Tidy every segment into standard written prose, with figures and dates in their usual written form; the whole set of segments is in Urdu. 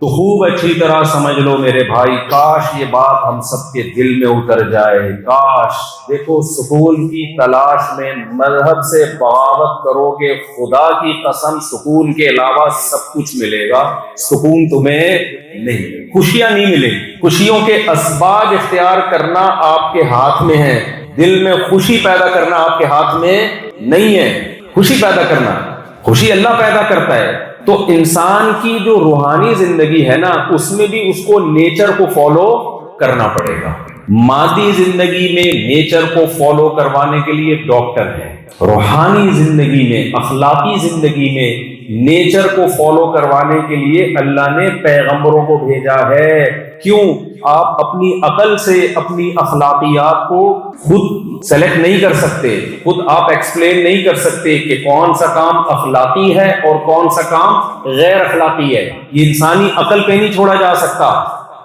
تو خوب اچھی طرح سمجھ لو میرے بھائی، کاش یہ بات ہم سب کے دل میں اتر جائے، کاش۔ دیکھو سکون کی تلاش میں مذہب سے بغاوت کرو گے، خدا کی قسم سکون کے علاوہ سب کچھ ملے گا، سکون تمہیں نہیں، خوشیاں نہیں ملے گی۔ خوشیوں کے اسباب اختیار کرنا آپ کے ہاتھ میں ہے، دل میں خوشی پیدا کرنا آپ کے ہاتھ میں نہیں ہے۔ خوشی پیدا کرنا، خوشی اللہ پیدا کرتا ہے۔ تو انسان کی جو روحانی زندگی ہے نا، اس میں بھی اس کو نیچر کو فالو کرنا پڑے گا۔ مادی زندگی میں نیچر کو فالو کروانے کے لیے ڈاکٹر ہے، روحانی زندگی میں، اخلاقی زندگی میں نیچر کو فالو کروانے کے لیے اللہ نے پیغمبروں کو بھیجا ہے۔ کیوں؟ آپ اپنی عقل سے اپنی اخلاقیات کو خود سلیکٹ نہیں کر سکتے، خود آپ ایکسپلین نہیں کر سکتے کہ کون سا کام اخلاقی ہے اور کون سا کام غیر اخلاقی ہے، یہ انسانی عقل پہ نہیں چھوڑا جا سکتا۔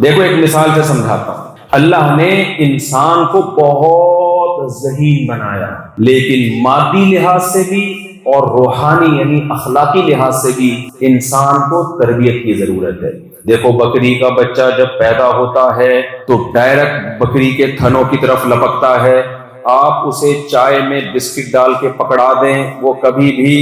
دیکھو ایک مثال سے سمجھاتا ہوں۔ اللہ نے انسان کو بہت ذہین بنایا، لیکن مادی لحاظ سے بھی اور روحانی یعنی اخلاقی لحاظ سے بھی انسان کو تربیت کی ضرورت ہے۔ دیکھو بکری کا بچہ جب پیدا ہوتا ہے تو ڈائریکٹ بکری کے تھنوں کی طرف لپکتا ہے، آپ اسے چائے میں بسکٹ ڈال کے پکڑا دیں وہ کبھی بھی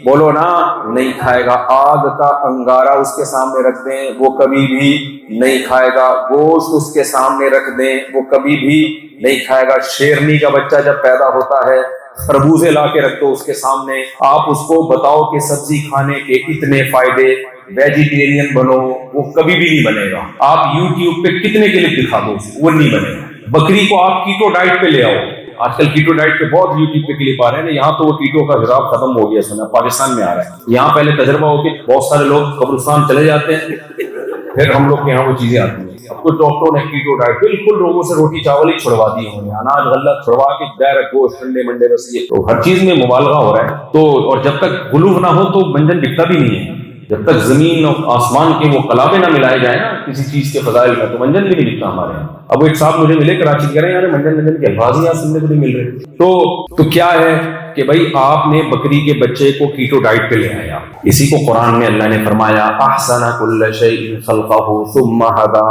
بولو نا نہیں کھائے گا، آگ کا انگارہ اس کے سامنے رکھ دیں وہ کبھی بھی نہیں کھائے گا، گوشت اس کے سامنے رکھ دیں وہ کبھی بھی نہیں کھائے گا۔ شیرنی کا بچہ جب پیدا ہوتا ہے، خربوزے لا کے رکھ دو اس کے سامنے، آپ اس کو بتاؤ کہ سبزی کھانے کے اتنے فائدے، ویجیٹیرین بنو، وہ کبھی بھی نہیں بنے گا۔ آپ یوٹیوب پہ کتنے کلپ دکھا دو وہ نہیں بنے گا۔ بکری کو آپ کیٹو ڈائٹ پہ لے آؤ، آج کل کیٹو ڈائٹ پہ بہت یوٹیوب پہ کلپ آ رہے ہیں، یہاں تو وہ کیٹو کا حساب ختم ہو گیا، سنا پاکستان میں آ رہا ہے۔ یہاں پہلے تجربہ ہو کے بہت سارے لوگ قبرستان چلے جاتے ہیں، پھر ہم لوگ کے یہاں وہ چیزیں آتی ہیں۔ اب کچھ ڈاکٹروں نے کیٹو ڈائٹ بالکل لوگوں سے روٹی چاول ہی چھڑوا دی ہوں، اناج غلہ چھڑوا کے ڈائریکٹ گوشت ٹھنڈے منڈے، بس یہ تو ہر چیز میں مبالغہ ہو رہا ہے۔ تو اور جب تک غلو نہ ہو تو منجن بکتا بھی نہیں ہے، جب تک زمین اور آسمان کے وہ کلابے نہ ملائے جائیں نا کسی چیز کے فضائل کا، تو منجن بھی نہیں بکتا ہمارے یہاں۔ اب وہ ایک صاحب مجھے ملے کراچی، کہہ رہے ہیں یار منجن کے الفاظ ہی یہاں سننے کو نہیں مل رہے۔ تو کیا ہے کہ بھائی آپ نے بکری کے بچے کو کیٹو ڈائٹ پہ لے آیا، اسی کو قرآن میں اللہ نے فرمایا احسن کل شیء خلقہ ثم ہدی،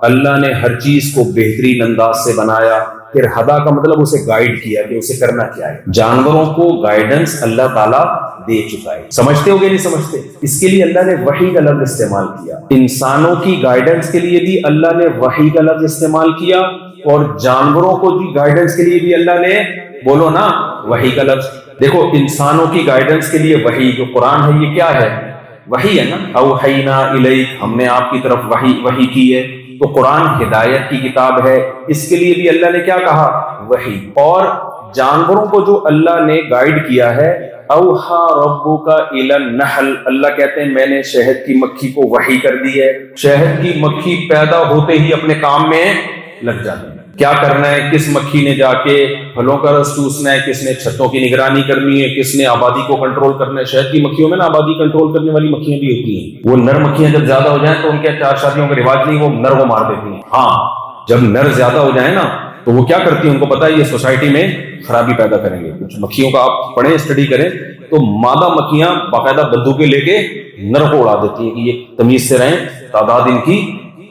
اللہ نے ہر چیز کو بہترین انداز سے بنایا، پھر ہدا کا مطلب اسے گائیڈ کیا کہ اسے کرنا کیا ہے۔ جانوروں کو گائیڈنس اللہ تعالیٰ دے چکا ہے، سمجھتے ہو گے نہیں سمجھتے؟ اس کے لیے اللہ نے وحی کا لفظ استعمال کیا۔ انسانوں کی گائیڈنس کے لیے بھی اللہ نے وحی کا لفظ استعمال کیا، اور جانوروں کو بھی گائیڈنس کے لیے بھی اللہ نے بولو نا وحی کا لفظ۔ دیکھو انسانوں کی گائیڈنس کے لیے وحی جو قرآن ہے یہ کیا ہے؟ وحی ہے نا، اوحینا الیک، ہم نے آپ کی طرف وحی کی ہے۔ تو قرآن ہدایت کی کتاب ہے، اس کے لیے بھی اللہ نے کیا کہا؟ وحی۔ اور جانوروں کو جو اللہ نے گائیڈ کیا ہے، اوحا ربک الی النحل، اللہ کہتے ہیں میں نے شہد کی مکھی کو وحی کر دی ہے۔ شہد کی مکھی پیدا ہوتے ہی اپنے کام میں لگ جاتی ہے، کیا کرنا ہے، کس مکھی نے جا کے پھلوں کا رس چوسنا ہے، کس نے چھتوں کی نگرانی کرنی ہے، کس نے آبادی کو کنٹرول کرنا ہے۔ شہد کی مکھیوں میں نا آبادی کنٹرول کرنے والی مکھیاں بھی ہوتی ہیں، وہ نر مکھیاں جب زیادہ ہو جائیں تو ان کے چار شادیوں کا رواج نہیں، وہ نر کو مار دیتی ہیں۔ ہاں جب نر زیادہ ہو جائیں نا تو وہ کیا کرتی ہیں، ان کو پتا ہے یہ سوسائٹی میں خرابی پیدا کریں گے۔ کچھ مکھیوں کا آپ پڑھیں اسٹڈی کریں تو مادہ مکھیاں باقاعدہ بندوقیں لے کے نر کو اڑا دیتی ہیں کہ یہ تمیز سے رہیں، تعداد ان کی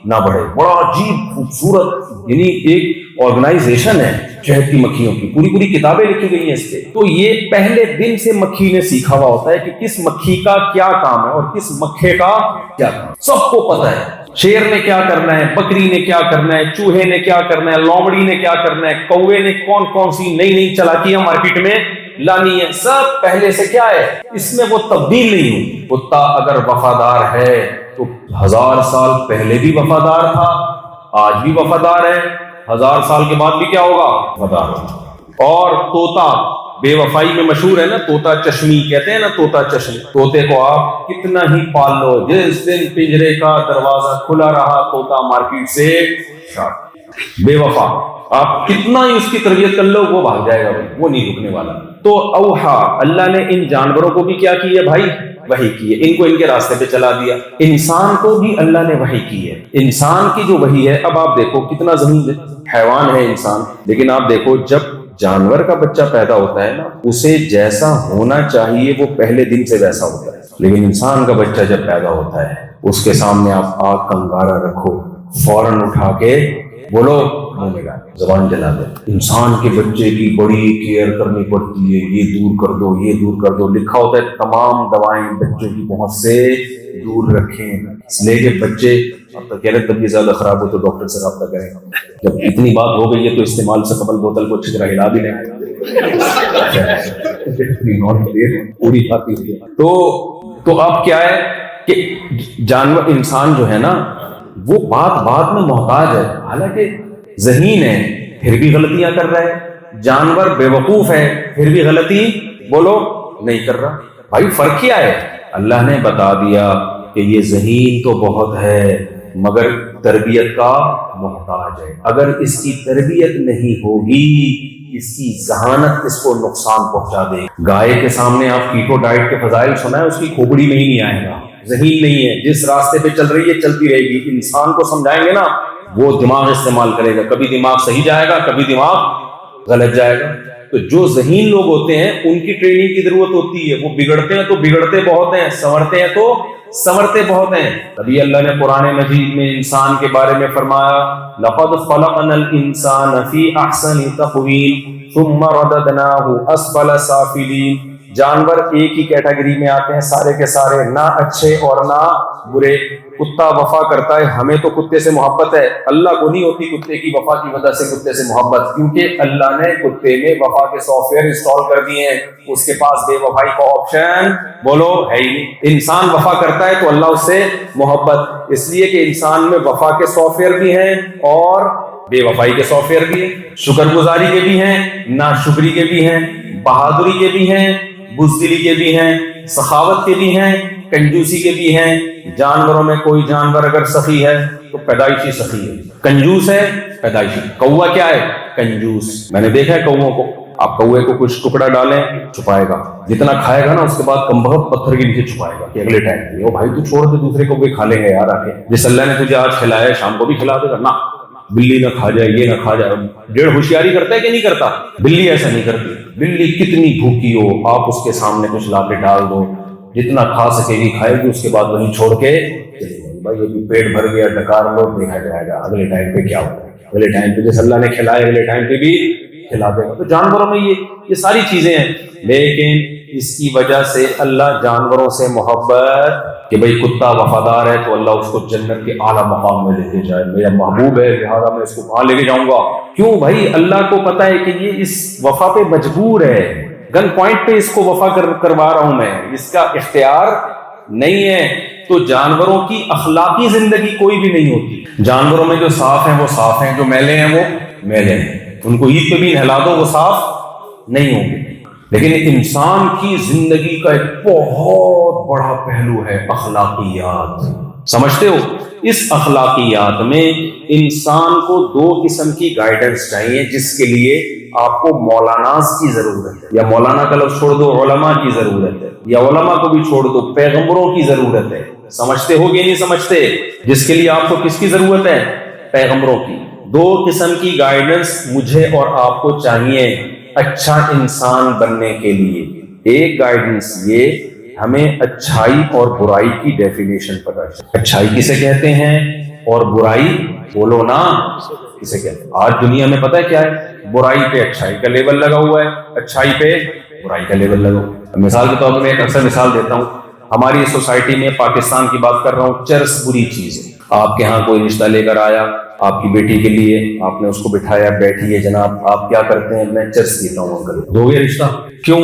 نہ بڑھے۔ بڑا عجیب خوبصورت یعنی ایک آرگنائزیشن ہے شہد کی مکھیوں کی، پوری کتابیں لکھی گئی ہیں اس پہ۔ تو یہ پہلے دن سے مکھی نے سیکھا ہوا ہوتا ہے کہ کس مکھی کا کیا کام ہے اور کس مکھے کا کیا کام، سب کو پتا ہے۔ شیر نے کیا کرنا ہے، بکری نے کیا کرنا ہے، چوہے نے کیا کرنا ہے، لومڑی نے کیا کرنا ہے، کوے نے کون سی نئی چالاکیاں مارکیٹ میں لانی ہے، سب پہلے سے کیا ہے، اس میں وہ تبدیل نہیں ہوئی۔ کتا اگر وفادار ہے تو 1000 سال پہلے بھی وفادار تھا، آج بھی وفادار ہے، 1000 سال کے بعد بھی کیا ہوگا، وفادار ہوگا۔ اور طوطا بے وفائی میں مشہور ہے نا، طوطا چشمی کہتے ہیں نا، طوطا چشمی، طوطے کو آپ کتنا ہی پال لو، جس دن پنجرے کا دروازہ کھلا رہا طوطا مارکیٹ سے بے وفا، آپ کتنا ہی اس کی تربیت کر لو وہ بھاگ جائے گا، وہ نہیں رکنے والا۔ تو اوحا، اللہ نے ان جانوروں کو بھی کیا کی ہے بھائی، وحی کی ہے، ان کو ان کے راستے پہ چلا دیا۔ انسان کو بھی اللہ نے وحی کی ہے، انسان کی جو وحی ہے، اب آپ دیکھو کتنا ذہین حیوان ہے انسان، لیکن آپ دیکھو جب جانور کا بچہ پیدا ہوتا ہے نا، اسے جیسا ہونا چاہیے وہ پہلے دن سے ویسا ہوتا ہے، لیکن انسان کا بچہ جب پیدا ہوتا ہے اس کے سامنے آپ آگ کا انگارہ رکھو، فوراً اٹھا کے بولو منہ میں ڈال، زبان جلا دو۔ انسان کے بچے کی بڑی کیئر کرنی پڑتی ہے، یہ دور کر دو، یہ دور کر دو، لکھا ہوتا ہے تمام دوائیں بچوں کی پہنچ سے دور رکھیں، اس لیے کہ بچے اب تک کہہ رہے طبیعت زیادہ خراب ہو تو ڈاکٹر سے رابطہ کریں، جب اتنی بات ہو گئی ہے تو استعمال سے قبل بوتل کو اچھی طرح ہلا بھی لیں پوری آتی ہے۔ تو اب کیا ہے کہ جانور، انسان جو ہے نا وہ بات میں محتاج ہے، حالانکہ ذہین ہے پھر بھی غلطیاں کر رہا ہے، جانور بے وقوف ہے پھر بھی غلطی بولو نہیں کر رہا۔ بھائی فرق کیا ہے؟ اللہ نے بتا دیا کہ یہ ذہین تو بہت ہے مگر تربیت کا محتاج ہے، اگر اس کی تربیت نہیں ہوگی اس کی ذہانت اس کو نقصان پہنچا دے گی۔ گائے کے سامنے آپ کیٹو ڈائٹ کے فضائل سنائیں، اس کی کھوپڑی میں ہی نہیں آئے گا، ذہین نہیں ہے، جس راستے پہ چل رہی ہے چلتی رہے گی۔ انسان کو سمجھائیں گے نا وہ دماغ استعمال کرے گا، کبھی دماغ صحیح جائے گا کبھی دماغ غلط جائے گا۔ تو جو ذہین لوگ ہوتے ہیں ان کی ٹریننگ کی ضرورت ہوتی ہے، وہ بگڑتے ہیں تو بگڑتے بہت ہیں، سنورتے ہیں تو سنورتے بہت ہیں۔ تبھی اللہ نے قرآن مجید میں انسان کے بارے میں فرمایا لَقَدْ خَلَقْنَا الْإِنسَانَ فِي أَحْسَنِ تَقْوِيمٍ ثُمَّ رَدَدْنَاهُ أَسْفَلَ سَافِلِينَ۔ جانور ایک ہی کیٹیگری میں آتے ہیں سارے کے سارے، نہ اچھے اور نہ برے۔ کتا وفا کرتا ہے، ہمیں تو کتے سے محبت ہے، اللہ کو نہیں ہوتی کتے کی وفا کی وجہ سے کتے سے محبت، کیونکہ اللہ نے کتے میں وفا کے سافٹ ویئر انسٹال کر دیے ہیں، اس کے پاس بے وفائی کا آپشن بولو ہے ہی نہیں۔ انسان وفا کرتا ہے تو اللہ اس سے محبت، اس لیے کہ انسان میں وفا کے سافٹ ویئر بھی ہیں اور بے وفائی کے سافٹ ویئر بھی ہیں، شکر گزاری کے بھی ہیں، ناشکری کے بھی ہیں، بہادری کے بھی ہیں، بزدلی کے بھی ہیں، سخاوت کے بھی ہیں، کنجوسی کے بھی ہیں۔ جانوروں میں کوئی جانور اگر سخی ہے تو پیدائشی سخی ہے، کنجوس ہے پیدائشی۔ کوا کیا ہے؟ کنجوس۔ میں نے دیکھا ہے کووں کو، آپ کوے کو کچھ ٹکڑا ڈالیں چھپائے گا، جتنا کھائے گا نا اس کے بعد کم بہت پتھر کے نیچے چھپائے گا کہ اگلے ٹائم پہ بھائی تو چھوڑ دے دوسرے کو بھی کھا لیں گے یار آ کے، جس اللہ نے تجھے آج کھلایا ہے شام کو بھی کھلا دے گا نا، بلی نہ کھا جائے یہ نہ کھا جائے۔ ڈیڑھ ہوشیاری کرتا ہے کہ نہیں کرتا؟ بلی ایسا نہیں کرتی، بلی کتنی بھوکی ہو آپ اس کے سامنے کچھ لا کے ڈال دو، جتنا کھا سکے گی کھائے گی، اس کے بعد وہیں چھوڑ کے چلے گی۔ بھائی یہ بھی پیٹ بھر گیا ڈکار لو، دیکھا جائے گا اگلے ٹائم پہ کیا ہوگا، اگلے ٹائم پہ جیسے اللہ نے کھلائے اگلے ٹائم پہ بھی کھلا دے گا۔ تو جانوروں میں یہ ساری چیزیں ہیں، لیکن اس کی وجہ سے اللہ جانوروں سے محبت کہ بھئی کتا وفادار ہے تو اللہ اس کو جنت کے اعلیٰ مقام میں لے کے جائے، میرا محبوب ہے لہذا میں اس کو کہاں لے کے جاؤں گا۔ کیوں بھائی؟ اللہ کو پتا ہے کہ یہ اس وفا پہ مجبور ہے، گن پوائنٹ پہ اس کو وفا کروا رہا ہوں میں، اس کا اختیار نہیں ہے۔ تو جانوروں کی اخلاقی زندگی کوئی بھی نہیں ہوتی، جانوروں میں جو صاف ہیں وہ صاف ہیں، جو میلے ہیں وہ میلے ہیں، ان کو عید پہ بھی نہلا دو وہ صاف نہیں ہوں گے۔ لیکن انسان کی زندگی کا ایک بہت بڑا پہلو ہے اخلاقیات، سمجھتے ہو؟ اس اخلاقیات میں انسان کو دو قسم کی گائیڈنس چاہیے، جس کے لیے آپ کو مولاناز کی ضرورت ہے، یا مولانا کا لفظ چھوڑ دو علماء کی ضرورت ہے، یا علماء کو بھی چھوڑ دو پیغمبروں کی ضرورت ہے۔ سمجھتے ہو کہ نہیں سمجھتے؟ جس کے لیے آپ کو کس کی ضرورت ہے؟ پیغمبروں کی۔ دو قسم کی گائیڈنس مجھے اور آپ کو چاہیے اچھا انسان بننے کے لیے۔ ایک گائیڈنس یہ ہمیں اچھائی اور برائی کی ڈیفینیشن پتہ ہے، اچھائی کسے کہتے ہیں اور برائی بولو نا کسے کہتے ہیں۔ آج دنیا میں پتہ ہے کیا ہے؟ برائی پہ اچھائی کا لیبل لگا ہوا ہے، اچھائی پہ برائی کا لیبل لگا ہوا ہے۔ مثال کے طور پر میں ایک اکثر مثال دیتا ہوں، ہماری سوسائٹی میں پاکستان کی بات کر رہا ہوں، چرس بری چیز ہے۔ آپ کے ہاں کوئی رشتہ لے کر آیا آپ کی بیٹی کے لیے، آپ نے اس کو بٹھایا، بیٹھی ہے جناب، آپ کیا کرتے ہیں؟ میں چرس دیتا ہوں انکل، دو گے رشتہ؟ کیوں؟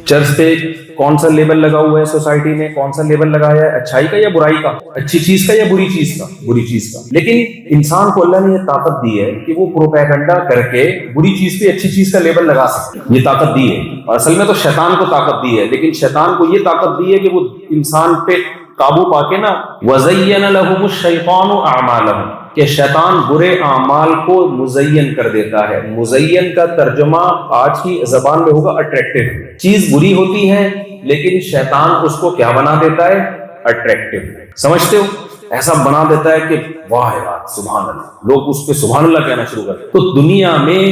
چرس پہ کون سا لیبل لگا ہوا ہے سوسائٹی میں؟ کون سا لیبل لگایا ہے؟ اچھائی کا یا برائی کا؟ اچھی چیز کا یا بری چیز کا؟ بری چیز کا۔ لیکن انسان کو اللہ نے یہ طاقت دی ہے کہ وہ پروپیگنڈا کر کے بری چیز پہ اچھی چیز کا لیبل لگا سکتے ہیں، یہ طاقت دی ہے۔ اور اصل میں تو شیطان کو طاقت دی ہے، لیکن شیطان کو یہ طاقت دی ہے کہ وہ انسان پہ قابو پا کے نا وَزَيَّنَ لَهُمُ الشَّيْطَانُ أَعْمَالَهُمْ، کہ شیطان برے اعمال کو مزین کر دیتا ہے۔ مزین کا ترجمہ آج کی زبان میں ہوگا اٹریکٹیو۔ چیز بری ہوتی ہے لیکن شیطان اس کو کیا بنا دیتا ہے؟ اٹریکٹیو۔ سمجھتے ہو؟ ایسا بنا دیتا ہے کہ واہ یار سبحان اللہ، لوگ اس پہ سبحان اللہ کہنا شروع کرتے۔ تو دنیا میں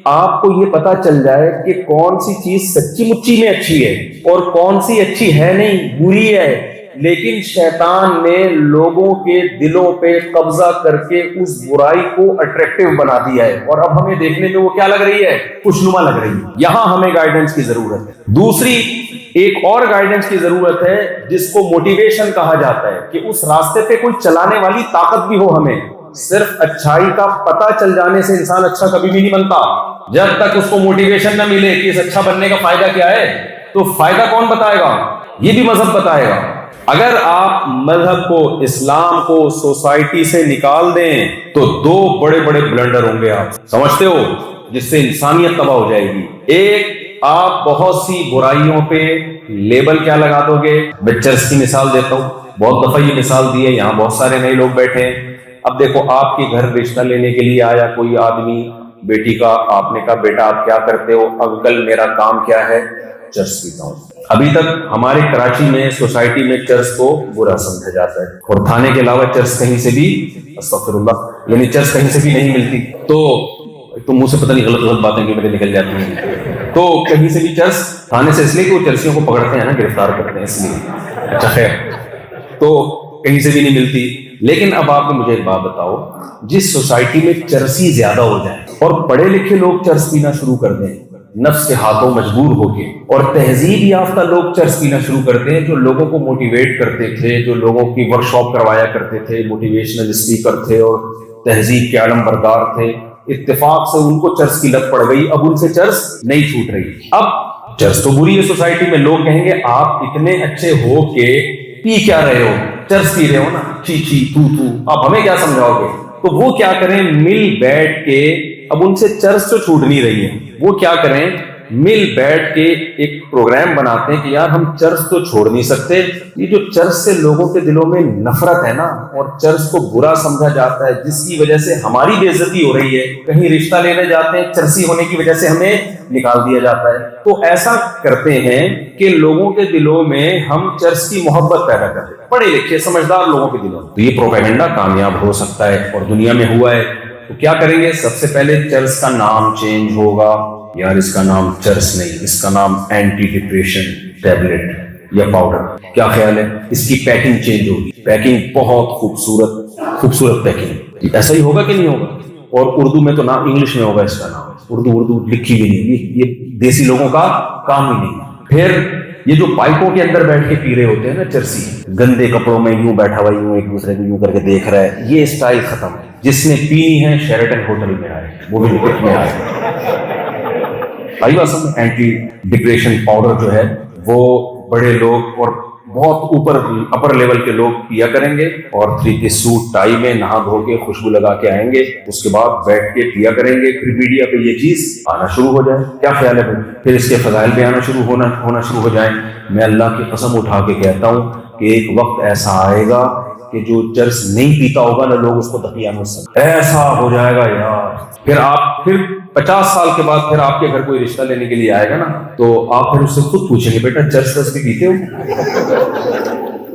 آپ کو یہ پتا چل جائے کہ کون سی چیز سچی مچی میں اچھی ہے اور کون سی اچھی ہے نہیں، بری ہے، لیکن شیطان نے لوگوں کے دلوں پہ قبضہ کر کے اس برائی کو اٹریکٹیو بنا دیا ہے، اور اب ہمیں دیکھنے میں وہ کیا لگ رہی ہے؟ خوشنما لگ رہی ہے۔ یہاں ہمیں گائیڈنس کی ضرورت ہے۔ دوسری ایک اور گائیڈنس کی ضرورت ہے جس کو موٹیویشن کہا جاتا ہے، کہ اس راستے پہ کوئی چلانے والی طاقت بھی ہو ہمیں۔ صرف اچھائی کا پتہ چل جانے سے انسان اچھا کبھی بھی نہیں بنتا، جب تک اس کو موٹیویشن نہ ملے کہ اس اچھا بننے کا فائدہ کیا ہے۔ تو فائدہ کون بتائے گا؟ یہ بھی مذہب بتائے گا۔ اگر آپ مذہب کو، اسلام کو سوسائٹی سے نکال دیں تو دو بڑے بڑے بلنڈر ہوں گے، آپ سمجھتے ہو، جس سے انسانیت تباہ ہو جائے گی۔ ایک، آپ بہت سی برائیوں پہ لیبل کیا لگا دو گے؟ میں چرس کی مثال دیتا ہوں، بہت دفعہ یہ مثال دی ہے، یہاں بہت سارے نئے لوگ بیٹھے ہیں۔ اب دیکھو، آپ کے گھر رشتہ لینے کے لیے آیا کوئی آدمی، بیٹی کا، آپ نے کہا بیٹا آپ کیا کرتے ہو؟ انکل میرا کام کیا ہے؟ چرس پیتا ہوں۔ ابھی تک ہمارے کراچی میں سوسائٹی میں چرس کو برا سمجھا جاتا ہے، اور تھانے کے علاوہ چرس کہیں سے بھی، استغفر اللہ، یعنی چرس کہیں سے بھی نہیں ملتی۔ تو منہ سے پتہ نہیں غلط باتیں کیوں میرے نکل جاتی ہیں۔ تو کہیں سے بھی چرس، تھانے سے اس لیے کہ وہ چرسیوں کو پکڑتے ہیں نا، گرفتار کرتے ہیں، اس لیے۔ اچھا خیر، تو کہیں سے بھی نہیں ملتی۔ لیکن اب آپ مجھے ایک بات بتاؤ، جس سوسائٹی میں چرسی زیادہ ہو جائے اور پڑھے لکھے لوگ چرس پینا شروع کر دیں نفس کے ہاتھوں مجبور ہو کے، اور تہذیب یافتہ لوگ چرس پینا شروع کرتے ہیں، جو لوگوں کو موٹیویٹ کرتے تھے، جو لوگوں کی ورک شاپ کروایا کرتے تھے، موٹیویشنل اسپیکر تھے اور تہذیب کے علم بردار تھے، اتفاق سے ان کو چرس کی لت پڑ گئی، اب ان سے چرس نہیں چھوٹ رہی۔ اب چرس تو بری ہے سوسائٹی میں، لوگ کہیں گے آپ اتنے اچھے ہو کے پی کیا رہے ہو؟ چرس پی رہے ہو نا، چی چی تو آپ ہمیں کیا سمجھاؤ گے؟ تو وہ کیا کریں؟ مل بیٹھ کے، اب ان سے چرس تو چھوٹ نہیں رہی ہے، وہ کیا کریں؟ مل بیٹھ کے ایک پروگرام بناتے ہیں کہ یار ہم چرس تو چھوڑ نہیں سکتے، یہ جو چرس سے لوگوں کے دلوں میں نفرت ہے نا، اور چرس کو برا سمجھا جاتا ہے، جس کی وجہ سے ہماری بے عزتی ہو رہی ہے، کہیں رشتہ لینے جاتے ہیں چرسی ہونے کی وجہ سے ہمیں نکال دیا جاتا ہے، تو ایسا کرتے ہیں کہ لوگوں کے دلوں میں ہم چرس کی محبت پیدا کرتے ہیں، پڑھے لکھے سمجھدار لوگوں کے دلوں میں۔ تو یہ پروپیگنڈا کامیاب ہو سکتا ہے، اور دنیا میں ہوا ہے۔ تو کیا کریں گے؟ سب سے پہلے چرس کا نام چینج ہوگا، یار اس کا نام چرس نہیں، اس کا نام اینٹی ڈپریشن ٹیبلٹ یا پاؤڈر۔ کیا خیال ہے؟ اس کی پیکنگ چینج ہوگی، پیکنگ بہت خوبصورت پیکنگ۔ ایسا ہی ہوگا کہ نہیں ہوگا؟ اور اردو میں تو نام انگلش میں ہوگا اس کا نام، اردو لکھی بھی نہیں، یہ دیسی لوگوں کا کام ہی نہیں۔ پھر یہ جو پائپوں کے اندر بیٹھ کے پی رہے ہوتے ہیں نا چرسی، گندے کپڑوں میں یوں بیٹھا ہوا، یوں ایک دوسرے کو یوں کر کے دیکھ رہا ہے، یہ اسٹائل ختم ہے۔ جس نے پینی ہے شیرٹن ہوٹل میں آئے، وہ بھی لکٹ میں آئے۔ آئی بات سمجھ؟ اینٹی ڈپریشن پاؤڈر جو ہے وہ بڑے لوگ اور بہت اوپر اپر لیول کے لوگ پیا کریں گے، اور 3 پیس سوٹ ٹائی میں نہا دھو کے خوشبو لگا کے آئیں گے، اس کے بعد بیٹھ کے پیا کریں گے، پھر میڈیا پہ یہ چیز آنا شروع ہو جائے۔ کیا خیال ہے بھائی؟ پھر اس کے فضائل بھی آنا شروع ہو جائیں۔ میں اللہ کی قسم اٹھا کے کہتا ہوں کہ ایک وقت ایسا آئے گا کہ جو چرس نہیں پیتا ہوگا نا، لوگ اس کو دقیانوس سمجھیں، ایسا ہو جائے گا یار۔ پھر 50 سال کے بعد پھر آپ کے گھر کوئی رشتہ لینے کے لیے آئے گا نا، تو آپ پھر اس سے خود پوچھیں گے بیٹا چرس بھی پیتے ہو؟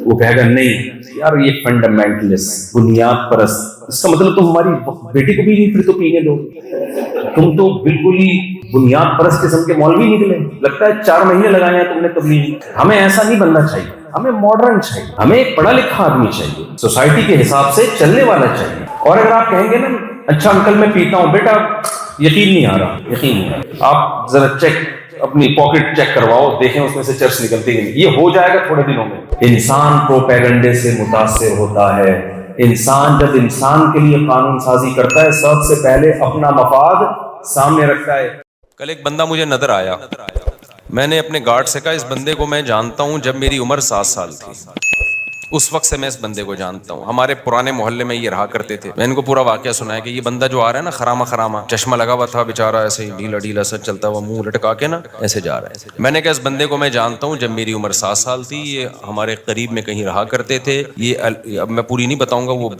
وہ کہے گا نہیں یار، یہ فنڈامنٹلسٹ، بنیاد پرست۔ اس کا مطلب تم ہماری بیٹی کو بھی نہیں پھر تو پینے دو، تم تو بالکل ہی بنیاد پرست قسم کے مولوی نکلے، لگتا ہے 4 مہینے لگائے ہیں تم نے تبلیغ۔ ہمیں ایسا نہیں بننا چاہیے، ہمیں ماڈرن چاہیے، ہمیں ایک پڑھا لکھا آدمی چاہیے، سوسائٹی کے حساب سے چلنے والا چاہیے۔ اور اگر آپ کہیں گے نا اچھا انکل میں پیتا ہوں، بیٹا یقین نہیں آ رہا، آپ ذرا اپنی پاکٹ چیک کرواؤ، دیکھیں اس میں سے چرس نکلتی ہے، یہ ہو جائے گا تھوڑے دنوں میں۔ انسان پروپیگنڈے سے متاثر ہوتا ہے۔ انسان جب انسان کے لیے قانون سازی کرتا ہے، سب سے پہلے اپنا مفاد سامنے رکھتا ہے۔ کل ایک بندہ مجھے نظر آیا، میں نے اپنے گارڈ سے کہا اس بندے کو میں جانتا ہوں جب میری عمر 7 سال تھی، اس وقت سے میں اس بندے کو جانتا ہوں، ہمارے پرانے محلے میں یہ رہا کرتے تھے۔ میں ان کو پورا واقعہ سنایا کہ یہ بندہ جو آ رہا ہے نا، خراما چشمہ لگا ہوا تھا بیچارہ، ایسے ہی ڈھیلا سا چلتا ہوا، منہ لٹکا کے نا ایسے جا رہا ہے۔ میں نے کہا اس بندے کو میں جانتا ہوں جب میری عمر 7 سال تھی، یہ ہمارے قریب میں کہیں رہا کرتے تھے، یہ اب میں پوری نہیں بتاؤں گا، وہ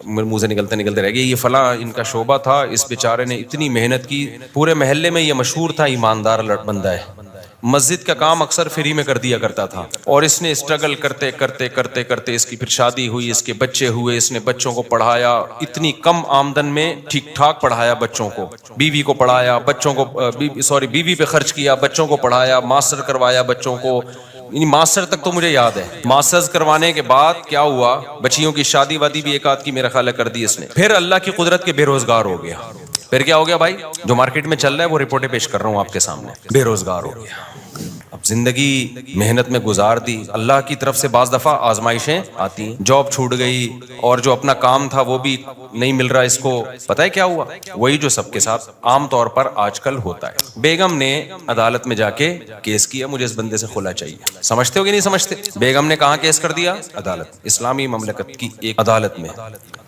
منہ سے نکلتے رہ گئے، یہ فلاں ان کا شعبہ تھا، اس بیچارے نے اتنی محنت کی، پورے محلے میں یہ مشہور تھا ایماندار بندہ ہے، مسجد کا کام اکثر فری میں کر دیا کرتا تھا، اور اس نے اسٹرگل کرتے اس کی پھر شادی ہوئی، اس کے بچے ہوئے، اس نے بچوں کو پڑھایا، اتنی کم آمدن میں ٹھیک ٹھاک پڑھایا بچوں کو، بیوی کو پڑھایا، بچوں کو بیوی پہ خرچ کیا، بچوں کو پڑھایا، ماسٹر کروایا بچوں کو، یعنی ماسٹر تک تو مجھے یاد ہے. ماسٹرز کروانے کے بعد کیا ہوا, بچیوں کی شادی وادی بھی ایک آدھ کی میرا خیال ہے کر دی اس نے. پھر اللہ کی قدرت کے بے روزگار ہو گیا. پھر کیا ہو گیا بھائی, جو مارکیٹ میں چل رہا ہے وہ رپورٹیں پیش کر رہا ہوں آپ کے سامنے, بے روزگار ہو گیا. اب زندگی محنت میں گزار دی, اللہ کی طرف سے بعض دفعہ آزمائشیں آتی ہیں, جاب چھوٹ گئی اور جو اپنا کام تھا وہ بھی نہیں مل رہا اس کو. پتہ ہے کیا ہوا, وہی جو سب کے ساتھ عام طور پر آج کل ہوتا ہے. بیگم نے عدالت میں جا کے کیس کیا, مجھے اس بندے سے خلا چاہیے. سمجھتے ہو کہ نہیں سمجھتے؟ بیگم نے کہاں کیس کر دیا؟ عدالت, اسلامی مملکت کی ایک عدالت میں.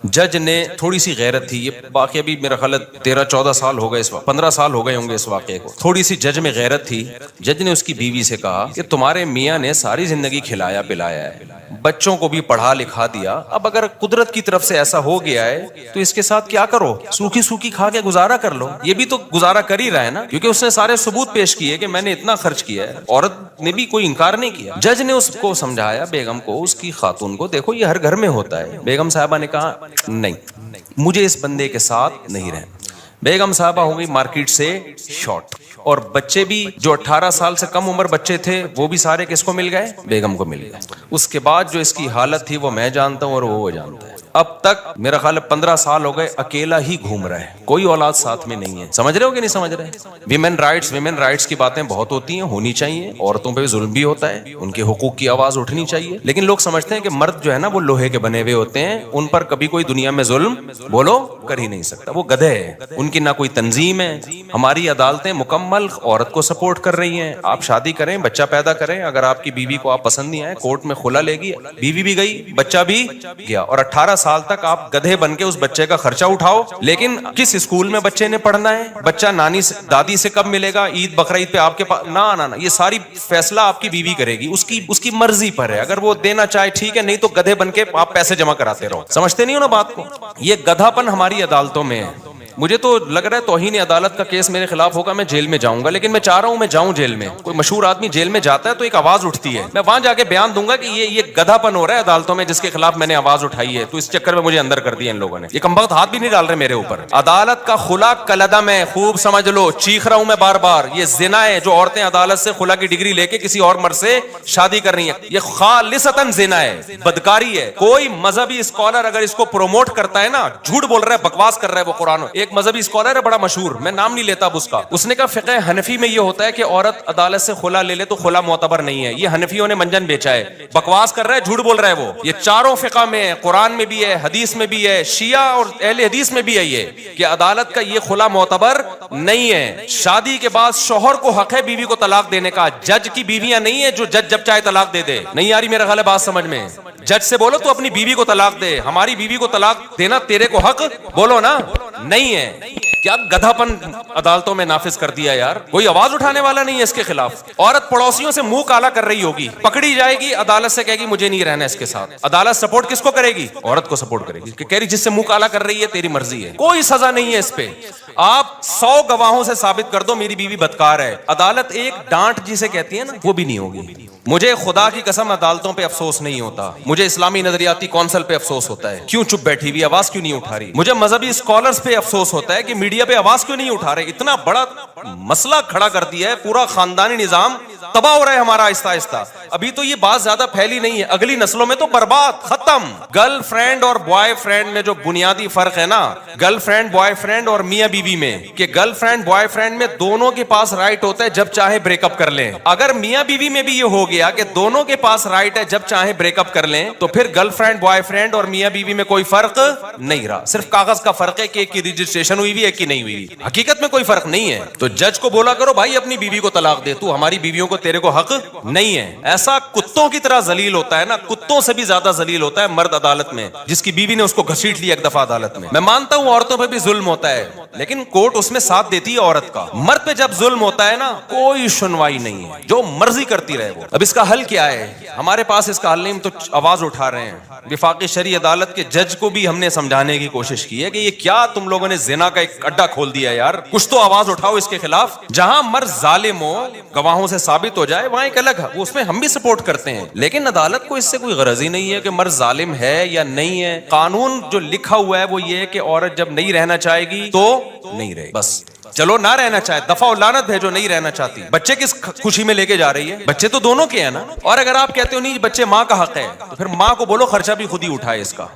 جج نے تھوڑی سی غیرت تھی, یہ واقعہ بھی میرا خیال 13-14 سال ہو گئے اس وقت, 15 سال ہو گئے ہوں گے اس واقعے کو. تھوڑی سی جج میں غیرت تھی. جج نے اس کی بیوی سے کہا کہ تمہارے میاں نے ساری زندگی کھلایا پلایا ہے, بچوں کو بھی پڑھا لکھا دیا, اب اگر قدرت کی طرف سے ایسا ہو گیا ہے تو اس کے ساتھ کیا کرو, سوکھی سوکھی کھا کے گزارا کر لو. یہ بھی تو گزارا کر ہی رہا ہے نا, کیونکہ اس نے سارے ثبوت پیش کیے کہ میں نے اتنا خرچ کیا ہے. عورت نے بھی کوئی انکار نہیں کیا. جج نے اس کو سمجھایا, بیگم کو, اس کی خاتون کو, دیکھو یہ ہر گھر میں ہوتا ہے. بیگم صاحبہ نے کہا نہیں, مجھے اس بندے کے ساتھ نہیں رہنا. بیگم صاحبہ ہو گئی مارکیٹ سے شارٹ, اور بچے بھی جو 18 سال سے کم عمر بچے تھے وہ بھی سارے کس کو مل گئے؟ بیگم کو مل گئے. اس کے بعد جو اس کی حالت تھی وہ میں جانتا ہوں اور وہ جانتا ہے. اب تک میرا خیال 15 سال ہو گئے اکیلا ہی گھوم رہا ہے, کوئی اولاد ساتھ میں نہیں ہے. سمجھ رہے ہو کہ نہیں سمجھ رہے؟ ویمن رائٹس کی باتیں بہت ہوتی ہیں, ہونی چاہیے. عورتوں پہ ظلم بھی ہوتا ہے, ان کے حقوق کی آواز اٹھنی چاہیے. لیکن لوگ سمجھتے ہیں کہ مرد جو ہے نا وہ لوہے کے بنے ہوئے ہوتے ہیں, ان پر کبھی کوئی دنیا میں ظلم بولو کر ہی نہیں سکتا. وہ گدھے ہیں, ان کی نہ کوئی تنظیم ہے. ہماری عدالتیں مکمل عورت کو سپورٹ کر رہی ہیں. آپ شادی کریں, بچہ پیدا کریں, اگر آپ کی بیوی کو آپ پسند نہیں آئے, کورٹ میں خلا لے گی, بیوی بھی گئی, بچہ بھی گیا, اور 18 سال تک آپ گدھے بن کے اس بچے کا خرچہ اٹھاؤ. لیکن کس اسکول میں بچے نے پڑھنا ہے, بچہ نانی سے دادی سے کب ملے گا, عید بقرعید پہ آپ کے پاس, نہ, یہ ساری فیصلہ آپ کی بیوی کرے گی. اس کی مرضی پر ہے, اگر وہ دینا چاہے ٹھیک ہے, نہیں تو گدھے بن کے آپ پیسے جمع کراتے رہو. سمجھتے نہیں ہو نا بات کو؟ یہ گدھا پن ہماری عدالتوں میں ہے. مجھے تو لگ رہا ہے توہین عدالت کا کیس میرے خلاف ہوگا, میں جیل میں جاؤں گا. لیکن میں چاہ رہا ہوں میں جاؤں جیل میں. کوئی مشہور آدمی جیل میں جاتا ہے تو ایک آواز اٹھتی ہے, میں وہاں جا کے بیان دوں گا کہ یہ گدھا پن ہو رہا ہے عدالتوں میں جس کے خلاف میں نے آواز اٹھائی ہے, تو اس چکر میں مجھے اندر کر دیا ان لوگوں نے. یہ کمبخت ہاتھ بھی نہیں ڈال رہے میرے اوپر. عدالت کا خلا کلعدم ہے, خوب سمجھ لو. چیخ رہا ہوں میں بار بار, یہ زنا ہے جو عورتیں عدالت سے خلا کی ڈگری لے کے کسی اور مرد سے شادی کر رہی ہیں. یہ خالصتاً زنا ہے, بدکاری ہے. کوئی مذہبی اسکالر اگر اس کو پروموٹ کرتا ہے نا, جھوٹ بول رہا ہے, بکواس کر رہا ہے. وہ قرآن, ایک مذہبی اسکالر ہے بڑا مشہور, میں نام نہیں لیتا اب اس کا, اس نے کہا فقہ حنفی میں یہ ہوتا ہے کہ عورت عدالت سے خلا لے لے تو خلا معتبر نہیں ہے. یہ حنفیوں نے منجن بیچا ہے, بکواس کر رہا ہے, جھوٹ بول رہا ہے وہ. یہ چاروں فقہ میں ہے, قرآن میں بھی ہے, حدیث میں بھی ہے, شیعہ اور اہل حدیث میں بھی ہے یہ, کہ عدالت کا یہ خلا معتبر نہیں ہے. شادی کے بعد شوہر کو حق ہے بیوی کو طلاق دینے کا, جج کی بیویاں نہیں ہے جو جج جب چاہے طلاق دے دے. نہیں آ رہی میرا خیال ہے بات سمجھ میں؟ جج سے بولو تو اپنی بیوی کو طلاق دے, ہماری بیوی کو طلاق دینا تیرے کو حق بولو نا, نہیں ہے. کیا گدھا پن عدالتوں میں نافذ کر دیا یار, کوئی آواز اٹھانے والا نہیں ہے اس کے خلاف. عورت پڑوسیوں سے منہ کالا کر رہی ہوگی, پکڑی جائے گی, عدالت سے کہے گی مجھے نہیں رہنا اس کے ساتھ. عدالت سپورٹ کس کو کرے گی؟ عورت کو سپورٹ کرے گی, کہ کہہ رہی جس سے منہ کالا کر رہی ہے تیری مرضی ہے, کوئی سزا نہیں ہے اس پہ. آپ 100 گواہوں سے ثابت کر دو میری بیوی بدکار ہے, عدالت ایک ڈانٹ جسے کہتی ہے نا وہ بھی نہیں ہوگی. مجھے خدا کی قسم عدالتوں پہ افسوس نہیں ہوتا, مجھے اسلامی نظریاتی کونسل پہ افسوس ہوتا ہے, کیوں چپ بیٹھی ہوئی, آواز کیوں نہیں اٹھا رہی. مجھے مذہبی اسکالرز پہ افسوس ہوتا ہے کہ میڈیا پہ آواز کیوں نہیں اٹھا رہے. اتنا بڑا مسئلہ کھڑا کر دیا ہے, پورا خاندانی نظام تباہ ہو رہا ہے ہمارا آہستہ آہستہ. ابھی تو یہ بات زیادہ پھیلی نہیں ہے, اگلی نسلوں میں تو برباد, ختم. گرل فرینڈ اور بوائے فرینڈ میں جو بنیادی فرق ہے نا, گرل فرینڈ بوائے فرینڈ اور میاں بیوی میں, کہ گرل فرینڈ بوائے فرینڈ میں دونوں کے پاس رائٹ ہوتا ہے جب چاہے بریک اپ کر لیں. اگر میاں بیوی میں بھی یہ ہو گیا کہ دونوں کے پاس رائٹ ہے جب چاہے بریک اپ کر لیں, تو پھر گرل فرینڈ بوائے فرینڈ اور میاں بیوی میں کوئی فرق نہیں رہا. صرف کاغذ کا فرق ہے کہ ایک کی رجسٹریشن ہوئی ہوئی ہے کہ نہیں ہوئی, حقیقت میں کوئی فرق نہیں ہے. تو جج کو بولا کرو بھائی اپنی بیوی کو طلاق دے, تو ہماری بیویوں کو تیرے کو حق نہیں ہے. ایسا کتوں کی طرح ذلیل ہوتا ہے نا, کتوں سے بھی زیادہ ذلیل ہوتا ہے مرد عدالت میں جس کی بیوی نے اس کو گھسیٹ لیا ایک دفعہ عدالت میں. میں مانتا ہوں عورتوں پہ بھی ظلم ہوتا ہے, لیکن کورٹ اس میں ساتھ دیتی ہے عورت کا. مرد پہ جب ظلم ہوتا ہے نا کوئی سنوائی نہیں ہے, جو مرضی کرتی رہے وہ. اب اس کا حل کیا ہے؟ ہمارے پاس اس کا حل نہیں, تو آواز اٹھا رہے ہیں. وفاقی شرعی عدالت کے جج کو بھی ہم نے سمجھانے کی کوشش کی ہے کہ یہ کیا تم لوگوں نے زنا کا ایک اڈا کھول دیا یار, کچھ تو آواز اٹھاؤ اس کے خلاف. جہاں مرد ظالم ہو, گواہوں سے ثابت ہو جائے, وہاں ایک الگ ہے, اس میں ہم بھی سپورٹ کرتے ہیں. لیکن عدالت کو اس سے کوئی غرض ہی نہیں ہے کہ مرد ظالم ہے یا نہیں ہے. قانون جو لکھا ہوا ہے وہ یہ ہے کہ عورت جب نہیں رہنا چاہے گی تو نہیں رہے, بس. چلو نہ رہنا چاہے دفعہ و لعنت بھیجو, نہیں رہنا چاہتی, بچے کس خوشی میں لے کے جا رہی ہے؟ بچے تو دونوں کے ہیں نا. اور اگر آپ کہتے ہو نہیں بچے ماں کا حق ہے, تو پھر ماں کو بولو خرچہ بھی خود ہی اٹھائے اس کا.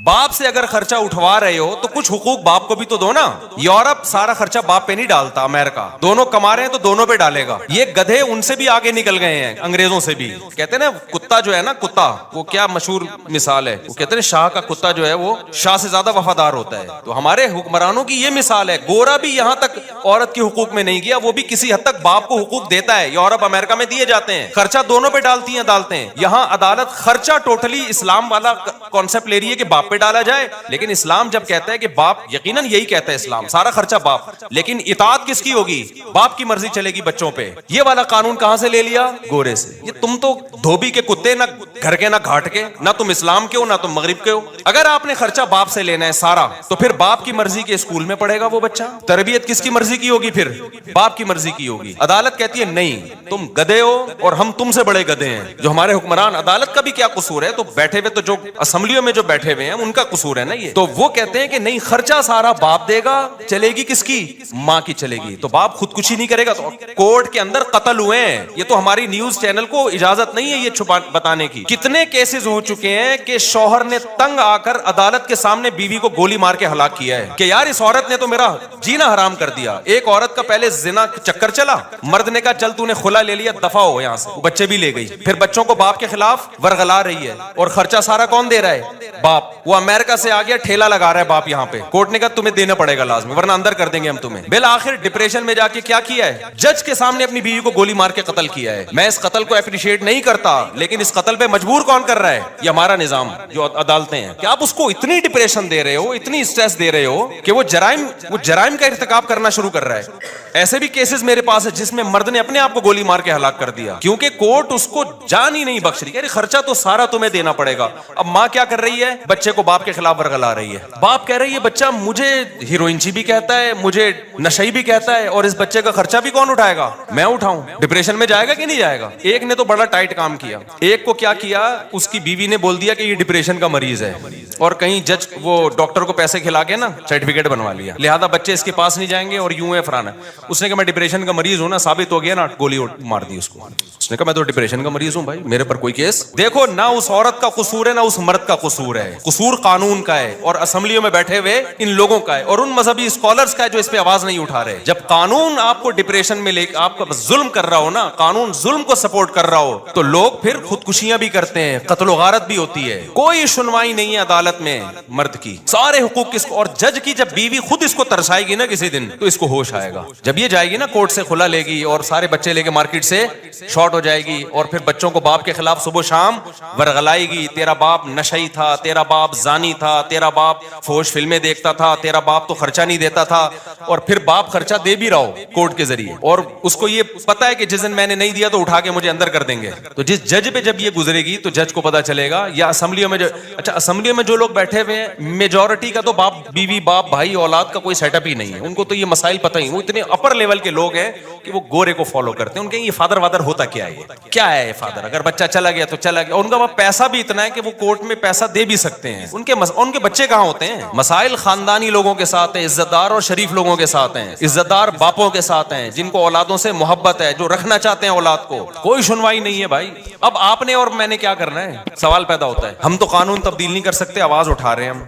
باپ سے اگر خرچہ اٹھوا رہے ہو تو کچھ حقوق باپ کو بھی تو دو نا. یورپ سارا خرچہ باپ پہ نہیں ڈالتا, امریکہ دونوں کما رہے ہیں تو دونوں پہ ڈالے گا. یہ گدھے ان سے بھی آگے نکل گئے ہیں, انگریزوں سے بھی. کہتے ہیں نا کتا جو ہے نا, کتا وہ کیا مشہور مثال ہے, وہ کہتے ہیں شاہ کا کتا جو ہے وہ شاہ سے زیادہ وفادار ہوتا ہے. تو ہمارے حکمرانوں کی یہ مثال ہے. گورا بھی یہاں تک عورت کے حقوق میں نہیں گیا, وہ بھی کسی حد تک باپ کو حقوق دیتا ہے. یورپ امریکہ میں دیے جاتے ہیں, خرچہ دونوں پہ ڈالتی ہیں عدالتیں. یہاں عدالت خرچہ ٹوٹلی اسلام والا کانسیپٹ لے رہی ہے کہ باپ پہ ڈالا جائے. لیکن اسلام جب کہتا ہے کہ باپ, یقیناً یہی کہتا ہے اسلام, سارا خرچہ باپ, لیکن اطاعت کس کی ہوگی؟ باپ کی مرضی چلے گی بچوں پہ. یہ والا قانون کہاں سے لے لیا؟ گورے سے. یہ تم تو دھوبی کے کتے, نہ گھر کے نہ گھاٹ کے, نہ تم اسلام کے ہو نہ تم مغرب کے ہو. اگر آپ نے خرچہ باپ سے لینا ہے سارا, تو پھر باپ کی مرضی کے اسکول میں پڑھے گا وہ بچہ. تربیت کس کی مرضی کی ہوگی؟ پھر باپ کی مرضی کی ہوگی. عدالت کہتی ہے نہیں, تم گدھے ہو اور ہم تم سے بڑے گدھے ہیں. جو ہمارے حکمران, عدالت کا بھی کیا قصور ہے؟ تو بیٹھے ہوئے تو جو اسمبلیوں میں جو بیٹھے ہوئے ہیں ان کا قصور ہے نا یہ. تو وہ کہتے ہیں کہ نہیں, خرچہ سارا باپ دے گا, چلے گی کس کی؟ ماں کی چلے گی. تو باپ خودکشی نہیں کرے گا. تو کورٹ کے اندر قتل ہوئے ہیں. یہ تو ہماری نیوز چینل کو اجازت نہیں ہے یہ چھپا بتانے کی. کتنے کیسز ہو چکے ہیں کہ شوہر نے تنگ آ کر عدالت کے سامنے بیوی کو گولی مار کے ہلاک کیا ہے کہ یار اس عورت نے تو میرا جینا حرام کر دیا. ایک عورت کا پہلے زنا چکر چلا, مرد نے کہا چل تو نے خلا لے لیا, دفع ہو یہاں سے. بچے بھی لے گئی. پھر بچوں کو باپ کے خلاف ورغلا رہی ہے, اور خرچہ سارا کون دے رہا ہے؟ باپ. وہ امریکہ سے آ گیا, ٹھیلا لگا رہا ہے باپ یہاں پہ. کورٹ نے کہا تمہیں دینا پڑے گا لازمی, ورنہ اندر کر دیں گے ہم تمہیں. بالآخر ڈپریشن میں جا کے کیا کیا ہے؟ جج کے سامنے اپنی بیوی کو گولی مار کے قتل کیا ہے. میں اس قتل کو اپریشیٹ نہیں کرتا, لیکن اس قتل پہ مجبور کون کر رہا ہے؟ یہ ہمارا نظام, جو عدالتیں ہیں. کہ آپ اس کو اتنی ڈپریشن دے رہے ہو, اتنی اسٹریس دے رہے ہو کہ وہ جرائم کا ارتکاب کرنا شروع کر رہا ہے. ایسے بھی کیسز میرے پاس ہے جس میں مرد نے اپنے آپ کو گولی مار کے ہلاک کر دیا, کیونکہ کورٹ اس کو جان ہی نہیں بخش رہی. کہ خرچہ تو سارا تمہیں دینا پڑے گا. اب ماں کیا کر رہی ہے؟ بچے کو باپ کے خلاف ورغلا رہی ہے. باپ کہہ رہی ہے بچہ مجھے ہیروئنچی بھی کہتا ہے, مجھے نشئی بھی کہتا ہے, اور اس بچے کا خرچہ بھی کون اٹھائے گا؟ میں اٹھاؤں. ڈپریشن میں جائے گا کہ نہیں جائے گا؟ ایک نے تو بڑا ٹائٹ کام کیا. ایک کو کیا کیا, اس کی بیوی نے بول دیا کہ یہ ڈپریشن کا مریض ہے, اور کہیں جج وہ ڈاکٹر کو پیسے کھلا کے نا سرٹیفکیٹ بنوا لیا, لہذا بچے اس کے پاس نہیں جائیں گے, اور یوں ہے فرانا. اس نے کہا میں ڈپریشن کا مریض ہوں نا, ثابت ہو گیا نا, گولی مار دی اس کو. اس نے کہا میں تو ڈپریشن کا مریض ہوں بھائی, میرے پر کوئی کیس. دیکھو نہ اس عورت کا قصور ہے نہ اس مرد کا قصور ہے, قصور قانون کا ہے, اور اسمبلیوں میں بیٹھے ہوئے ان لوگوں کا ہے, اور ان مذہبی اسکالرز کا ہے جو اس پہ آواز نہیں اٹھا رہے. جب قانون آپ کو ڈپریشن میں لے کے آپ کا ظلم کر رہا ہو نا, قانون ظلم کو سپورٹ کر رہا ہو, تو لوگ پھر خودکشیاں بھی کرتے ہیں, قتل و غارت بھی ہوتی ہے. کوئی سنوائی نہیں ہے عدالت میں مرد کی, سارے حقوق کس کو. اور جج کی جب بیوی خود اس کو ترسائے گی نا کسی دن, تو اس کو ہوش آئے گا. جب یہ جائے گی نا کورٹ سے کھلا لے گی, اور سارے بچے لے کے مارکیٹ سے شارٹ ہو جائے گی, اور پھر بچوں کو باپ کے خلاف صبح شام ورغلائے گی. تیرا باپ نشئی تھا, تیرا باپ زانی تھا, تیرا باپ فحش فلمیں دیکھتا تھا, تیرا باپ تو خرچہ نہیں دیتا تھا. اور پھر باپ خرچہ دے بھی رہا ہو کورٹ کے ذریعے, اور اس کو یہ پتا ہے کہ جس دن میں نے نہیں دیا تو اٹھا کے مجھے اندر کر دیں گے. تو جس جج پہ جب یہ گزرے گی تو جج کو پتا چلے گا. یا اسمبلیوں میں جو, اچھا اسمبلیوں میں جو لوگ بیٹھے ہوئے ہیں, میجورٹی کا تو باپ بیوی باپ بھائی اولاد کا کوئی سیٹ اپ ہی نہیں ہے. ان کو تو یہ مسائل پتہ ہی, وہ اتنے اپر لیول کے لوگ ہیں کہ وہ گورے کو فالو کرتے ہیں. ان کے یہ فادر وادر ہوتا کیا ہے, کیا ہے یہ فادر, اگر بچہ چلا گیا تو چلا گیا. اور ان کا پیسہ بھی اتنا ہے کہ وہ کورٹ میں پیسہ دے بھی سکتے ہیں. ان کے بچے کہاں ہوتے ہیں؟ مسائل خاندانی لوگوں کے ساتھ ہیں, عزت دار اور شریف لوگوں کے ساتھ ہیں, عزت دار باپوں کے ساتھ ہیں, جن کو اولادوں سے محبت ہے, جو رکھنا چاہتے ہیں اولاد کو. کوئی سنوائی نہیں ہے بھائی. اب آپ نے اور میں نے کیا کرنا ہے؟ سوال پیدا ہوتا ہے. ہم تو قانون تبدیل نہیں کر سکتے, آواز اٹھا رہے ہیں ہم.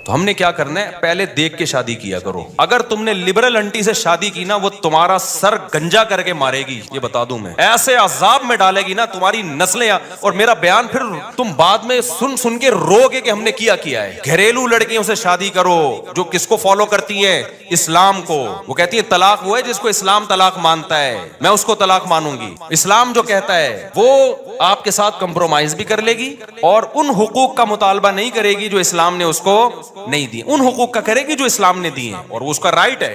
تو ہم نے کیا کرنا ہے؟ پہلے دیکھ کے شادی کیا کرو. اگر تم نے لبرل انٹی سے شادی کی نا, وہ تمہارا سر گنجا کر کے مارے گی, یہ بتا دوں میں. ایسے عذاب میں ڈالے گی نا تمہاری نسلیں, اور میرا بیان پھر تم بعد میں سن کے رو گے کہ ہم نے کیا ہے. گھریلو لڑکیوں سے شادی کرو جو کس کو فالو کرتی ہیں؟ اسلام کو. وہ کہتی ہے طلاق وہ ہے جس کو اسلام طلاق مانتا ہے, میں اس کو طلاق مانوں گی. اسلام جو کہتا ہے وہ آپ کے ساتھ کمپرومائز بھی کر لے گی, اور ان حقوق کا مطالبہ نہیں کرے گی جو اسلام نے اس کو نہیں دی, ان حقوق کا کرے گی جو اسلام نے دیے ہیں, اور وہ اس کا رائٹ ہے.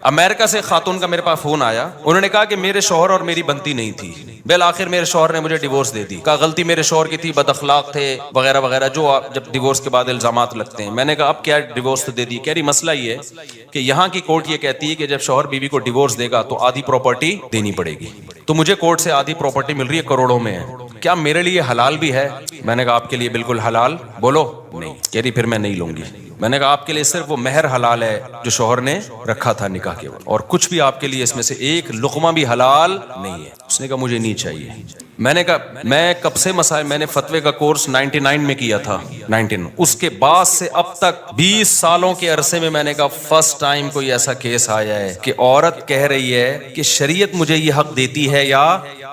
امریکہ سے خاتون کا میرے پاس فون آیا, انہوں نے کہا کہ میرے شوہر اور میری بنتی نہیں تھی, بالآخر میرے شوہر نے مجھے ڈیورس دے دی. کہا غلطی میرے شوہر کی تھی, بد اخلاق تھے وغیرہ وغیرہ, جو جب ڈیورس کے بعد الزامات لگتے ہیں. میں نے کہا اب کیا ڈیورس تو دے دی. کہہ رہی مسئلہ یہ ہے کہ یہاں کی کورٹ یہ کہتی ہے کہ جب شوہر بیوی کو ڈیورس دے گا تو آدھی پراپرٹی دینی پڑے گی. تو مجھے کورٹ سے آدھی پراپرٹی مل رہی ہے, کروڑوں میں ہے. کیا میرے لیے حلال بھی ہے؟ میں نے کہا آپ کے لیے بالکل حلال، بولو نہیں، کہہ رہی پھر میں نہیں لوں گی۔ میں نے کہا آپ کے لیے صرف وہ مہر حلال ہے جو شوہر نے رکھا تھا نکاح کے وقت، اور کچھ بھی آپ کے لیے اس میں سے ایک لقمہ بھی حلال نہیں ہے۔ اس نے کہا مجھے نہیں چاہیے۔ میں نے کہا میں کب سے مسائل، میں نے فتوے کا کورس 99 میں کیا تھا، 99، اس کے بعد سے اب تک 20 سالوں کے عرصے میں نے کہا فرسٹ ٹائم کوئی ایسا کیس آیا ہے کہ عورت کہہ رہی ہے کہ شریعت مجھے یہ حق دیتی ہے یا